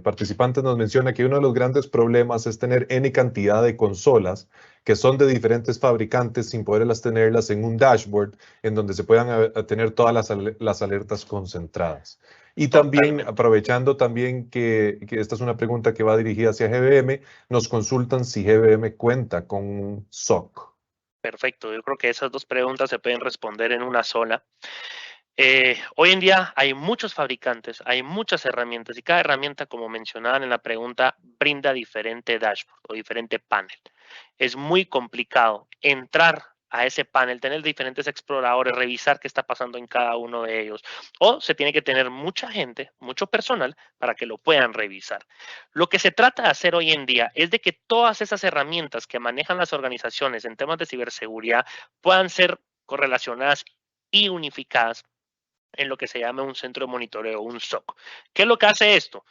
participantes nos menciona que uno de los grandes problemas es tener N cantidad de consolas que son de diferentes fabricantes sin poderlas tenerlas en un dashboard en donde se puedan tener todas las alertas concentradas. Y también,
Totalmente.
aprovechando también que esta es una pregunta que va dirigida hacia GBM, nos consultan si GBM cuenta con un SOC.
Perfecto, yo creo que esas dos preguntas se pueden responder en una sola. Hoy en día hay muchos fabricantes, hay muchas herramientas y cada herramienta, como mencionaban en la pregunta, brinda diferente dashboard o diferente panel. Es muy complicado entrar a ese panel, tener diferentes exploradores, revisar qué está pasando en cada uno de ellos. O se tiene que tener mucha gente, mucho personal para que lo puedan revisar. Lo que se trata de hacer hoy en día es de que todas esas herramientas que manejan las organizaciones en temas de ciberseguridad puedan ser correlacionadas y unificadas en lo que se llama un centro de monitoreo, un SOC. ¿Qué es lo que hace esto?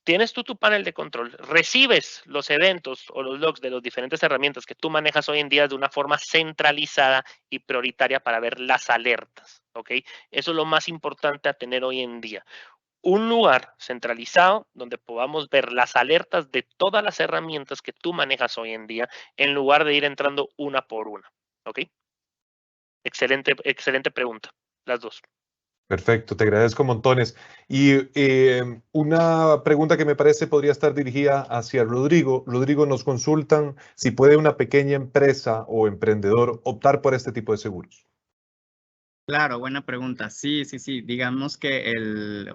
Tienes tú tu panel de control, recibes los eventos o los logs de las diferentes herramientas que tú manejas hoy en día de una forma centralizada y prioritaria para ver las alertas, ¿ok? Eso es lo más importante a tener hoy en día. Un lugar centralizado donde podamos ver las alertas de todas las herramientas que tú manejas hoy en día en lugar de ir entrando una por una, ¿ok? Excelente pregunta, las dos.
Perfecto, te agradezco montones. Y una pregunta que me parece podría estar dirigida hacia Rodrigo. Rodrigo, nos consultan si puede una pequeña empresa o emprendedor optar por este tipo de seguros.
Claro, buena pregunta. Sí. Digamos que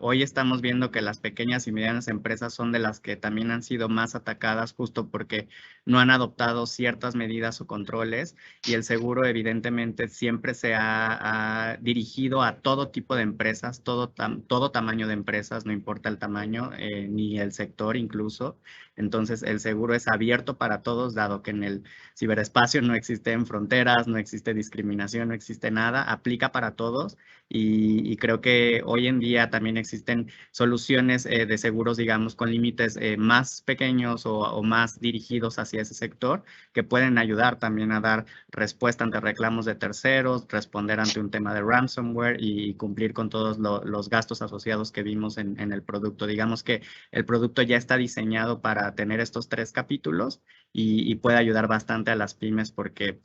hoy estamos viendo que las pequeñas y medianas empresas son de las que también han sido más atacadas justo porque no han adoptado ciertas medidas o controles y el seguro evidentemente siempre se ha dirigido a todo tipo de empresas, todo tamaño de empresas, no importa el tamaño ni el sector incluso. Entonces, el seguro es abierto para todos, dado que en el ciberespacio no existen fronteras, no existe discriminación, no existe nada, aplica para todos y creo que hoy en día también existen soluciones de seguros, digamos, con límites más pequeños o más dirigidos hacia ese sector que pueden ayudar también a dar respuesta ante reclamos de terceros, responder ante un tema de ransomware y cumplir con todos los gastos asociados que vimos en el producto. Digamos que el producto ya está diseñado para tener estos 3 capítulos y puede ayudar bastante a las pymes porque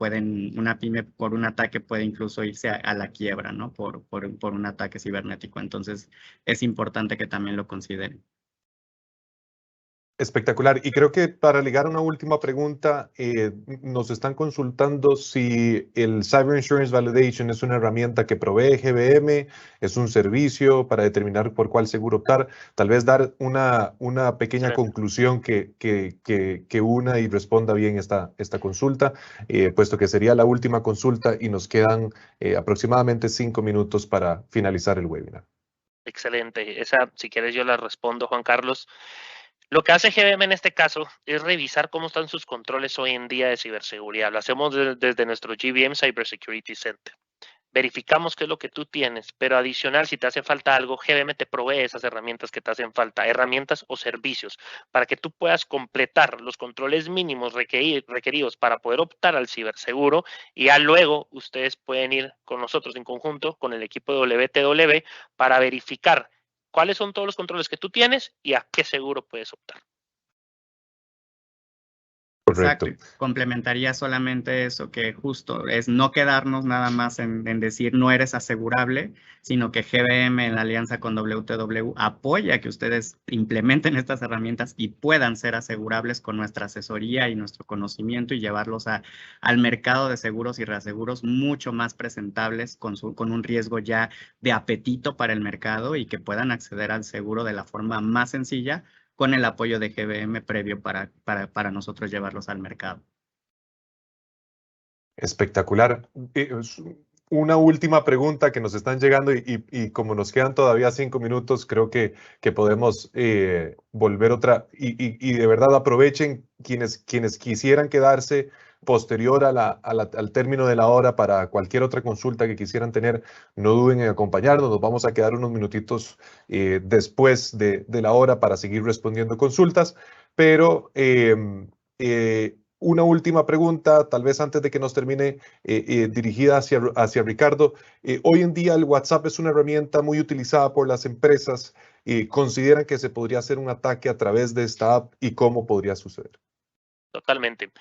una pyme por un ataque puede incluso irse a la quiebra, ¿no? Por un ataque cibernético. Entonces, es importante que también lo consideren.
Espectacular. Y creo que para ligar una última pregunta, nos están consultando si el Cyber Insurance Validation es una herramienta que provee GBM, es un servicio para determinar por cuál seguro optar. Tal vez dar una pequeña conclusión que una y responda bien esta consulta, puesto que sería la última consulta y nos quedan aproximadamente 5 minutos para finalizar el webinar.
Excelente. Esa, si quieres, yo la respondo, Juan Carlos. Lo que hace GBM en este caso es revisar cómo están sus controles hoy en día de ciberseguridad. Lo hacemos desde nuestro GBM Cybersecurity Center. Verificamos qué es lo que tú tienes, pero adicional, si te hace falta algo, GBM te provee esas herramientas que te hacen falta, herramientas o servicios, para que tú puedas completar los controles mínimos requeridos para poder optar al ciberseguro y ya luego ustedes pueden ir con nosotros en conjunto, con el equipo de WTW, para verificar cuáles son todos los controles que tú tienes y a qué seguro puedes optar.
Correcto.
Exacto. Complementaría solamente eso, que justo es no quedarnos nada más en decir no eres asegurable, sino que GBM en la alianza con WTW apoya que ustedes implementen estas herramientas y puedan ser asegurables con nuestra asesoría y nuestro conocimiento y llevarlos al mercado de seguros y reaseguros mucho más presentables con un riesgo ya de apetito para el mercado y que puedan acceder al seguro de la forma más sencilla, con el apoyo de GBM previo para nosotros llevarlos al mercado.
Espectacular. Una última pregunta que nos están llegando y como nos quedan todavía 5 minutos, creo que podemos volver otra y de verdad aprovechen quienes quisieran quedarse posterior al término de la hora para cualquier otra consulta que quisieran tener, no duden en acompañarnos. Nos vamos a quedar unos minutitos después de la hora para seguir respondiendo consultas, pero una última pregunta, tal vez antes de que nos termine, dirigida hacia Ricardo. Hoy en día el WhatsApp es una herramienta muy utilizada por las empresas. ¿Consideran que se podría hacer un ataque a través de esta app y cómo podría suceder?
Totalmente.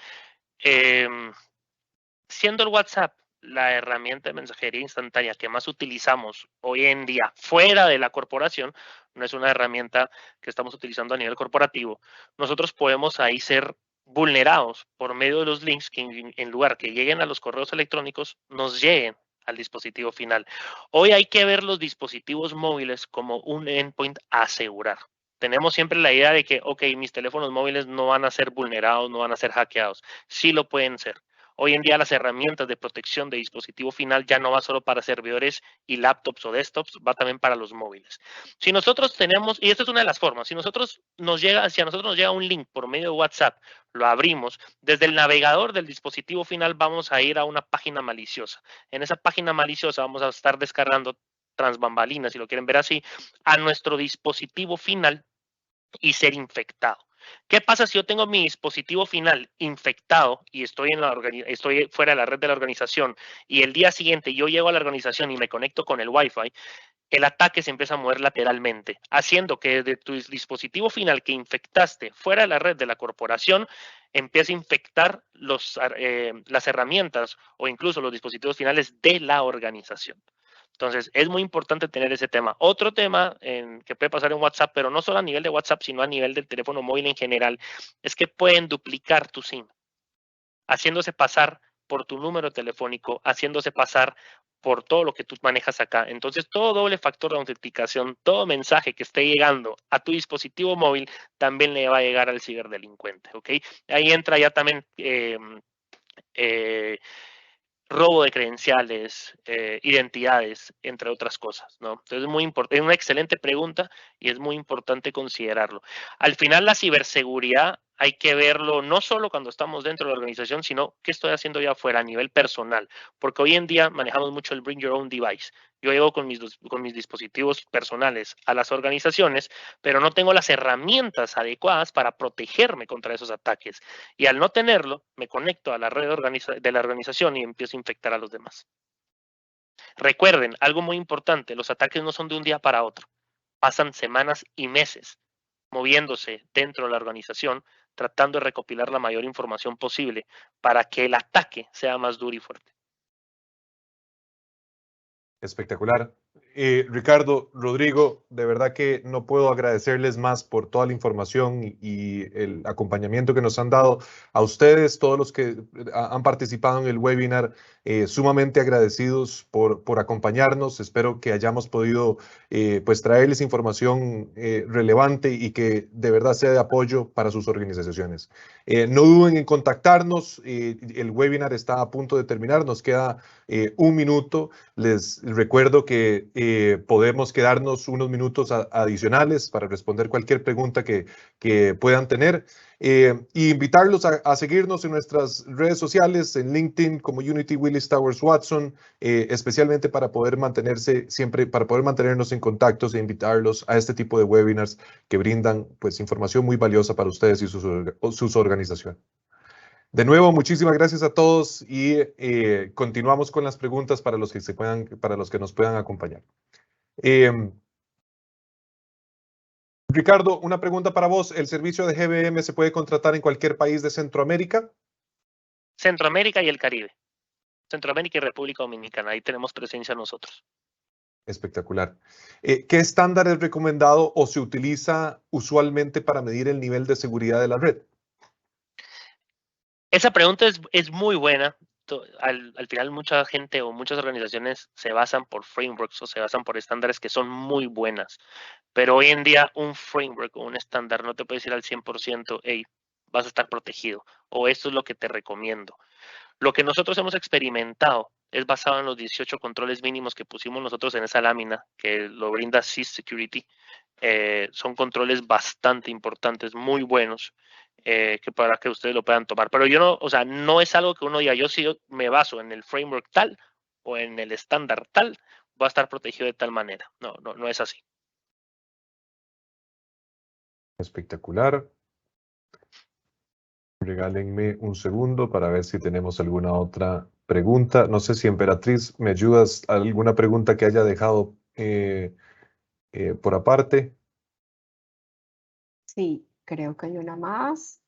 Siendo el WhatsApp la herramienta de mensajería instantánea que más utilizamos hoy en día fuera de la corporación, no es una herramienta que estamos utilizando a nivel corporativo, nosotros podemos ahí ser vulnerados por medio de los links que en lugar que lleguen a los correos electrónicos, nos lleguen al dispositivo final. Hoy hay que ver los dispositivos móviles como un endpoint a asegurar. Tenemos siempre la idea de que, ok, mis teléfonos móviles no van a ser vulnerados, no van a ser hackeados. Sí lo pueden ser. Hoy en día las herramientas de protección de dispositivo final ya no va solo para servidores y laptops o desktops, va también para los móviles. Si nosotros tenemos, y esta es una de las formas, si a nosotros nos llega un link por medio de WhatsApp, lo abrimos, desde el navegador del dispositivo final vamos a ir a una página maliciosa. En esa página maliciosa vamos a estar descargando tras bambalinas, si lo quieren ver así, a nuestro dispositivo final y ser infectado. ¿Qué pasa si yo tengo mi dispositivo final infectado y estoy fuera de la red de la organización y el día siguiente yo llego a la organización y me conecto con el Wi-Fi? El ataque se empieza a mover lateralmente, haciendo que desde tu dispositivo final que infectaste fuera de la red de la corporación empiece a infectar las herramientas o incluso los dispositivos finales de la organización. Entonces, es muy importante tener ese tema. Otro tema que puede pasar en WhatsApp, pero no solo a nivel de WhatsApp, sino a nivel del teléfono móvil en general, es que pueden duplicar tu SIM, haciéndose pasar por tu número telefónico, haciéndose pasar por todo lo que tú manejas acá. Entonces, todo doble factor de autenticación, todo mensaje que esté llegando a tu dispositivo móvil, también le va a llegar al ciberdelincuente, ¿ok? Ahí entra ya también robo de credenciales, identidades, entre otras cosas, ¿no? Entonces es una excelente pregunta y es muy importante considerarlo. Al final, la ciberseguridad hay que verlo no solo cuando estamos dentro de la organización, sino qué estoy haciendo yo afuera a nivel personal, porque hoy en día manejamos mucho el bring your own device. Yo llego con mis dispositivos personales a las organizaciones, pero no tengo las herramientas adecuadas para protegerme contra esos ataques. Y al no tenerlo, me conecto a la red de la organización y empiezo a infectar a los demás. Recuerden, algo muy importante, los ataques no son de un día para otro. Pasan semanas y meses moviéndose dentro de la organización, tratando de recopilar la mayor información posible para que el ataque sea más duro y fuerte.
Espectacular. Ricardo, Rodrigo, de verdad que no puedo agradecerles más por toda la información y el acompañamiento que nos han dado a ustedes, todos los que han participado en el webinar, sumamente agradecidos por acompañarnos. Espero que hayamos podido pues traerles información relevante y que de verdad sea de apoyo para sus organizaciones. No duden en contactarnos. El webinar está a punto de terminar. Nos queda un minuto. Les recuerdo que podemos quedarnos unos minutos adicionales para responder cualquier pregunta que puedan tener. Y invitarlos a seguirnos en nuestras redes sociales, en LinkedIn como Unity Willis Towers Watson, especialmente para poder mantenernos en contactos e invitarlos a este tipo de webinars que brindan pues información muy valiosa para ustedes y sus organizaciones. De nuevo, muchísimas gracias a todos y continuamos con las preguntas para los que nos puedan acompañar. Ricardo, una pregunta para vos. ¿El servicio de GBM se puede contratar en cualquier país de Centroamérica?
Centroamérica y el Caribe. Centroamérica y República Dominicana. Ahí tenemos presencia nosotros.
Espectacular. ¿Qué estándar es recomendado o se utiliza usualmente para medir el nivel de seguridad de la red?
Esa pregunta es muy buena. Al final mucha gente o muchas organizaciones se basan por frameworks o se basan por estándares que son muy buenas. Pero hoy en día un framework o un estándar no te puede decir al 100%, hey, vas a estar protegido o esto es lo que te recomiendo. Lo que nosotros hemos experimentado es basado en los 18 controles mínimos que pusimos nosotros en esa lámina que lo brinda SIS Security. Son controles bastante importantes, muy buenos, que para que ustedes lo puedan tomar. Pero yo no, o sea, no es algo que uno diga, yo sí me baso en el framework tal o en el estándar tal, va a estar protegido de tal manera. No es así.
Espectacular. Regálenme un segundo para ver si tenemos alguna otra pregunta. No sé si Emperatriz, ¿me ayudas a alguna pregunta que haya dejado por aparte?
Sí, creo que hay una más.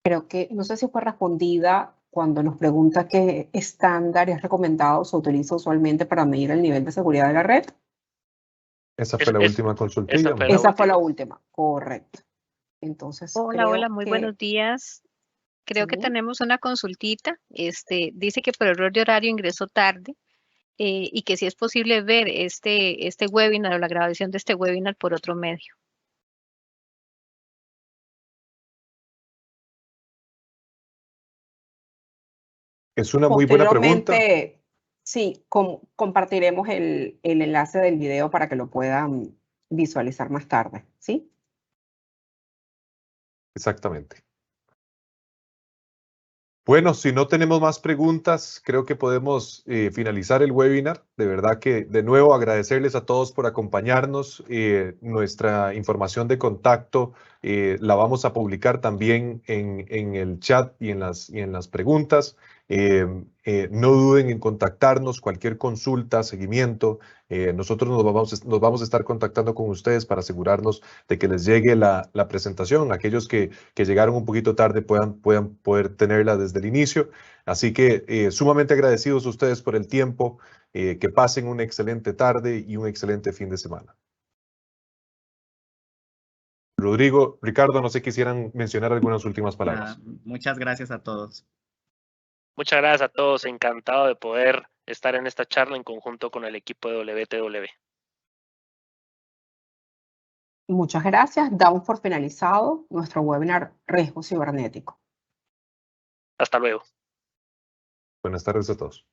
Creo que, no sé si fue respondida cuando nos pregunta qué estándar es recomendado o se utiliza usualmente para medir el nivel de seguridad de la red.
Esa fue la última consultilla.
Esa fue la última, correcto. Entonces,
Hola, muy buenos días. Creo que tenemos una consultita. Dice que por error de horario ingresó tarde y que si es posible ver este webinar o la grabación de este webinar por otro medio.
Es una muy buena pregunta.
Sí, compartiremos el enlace del video para que lo puedan visualizar más tarde, ¿sí?
Exactamente. Bueno, si no tenemos más preguntas, creo que podemos finalizar el webinar. De verdad que, de nuevo, agradecerles a todos por acompañarnos. Nuestra información de contacto la vamos a publicar también en el chat y en las preguntas. No duden en contactarnos, cualquier consulta, seguimiento. Nosotros nos vamos a estar contactando con ustedes para asegurarnos de que les llegue la presentación. Aquellos que llegaron un poquito tarde puedan poder tenerla desde el inicio. Así que sumamente agradecidos a ustedes por el tiempo. Que pasen una excelente tarde y un excelente fin de semana. Rodrigo, Ricardo, no sé, quisieran mencionar algunas últimas palabras.
Muchas gracias a todos.
Muchas gracias a todos. Encantado de poder estar en esta charla en conjunto con el equipo de WTW.
Muchas gracias. Damos por finalizado nuestro webinar Riesgo Cibernético.
Hasta luego.
Buenas tardes a todos.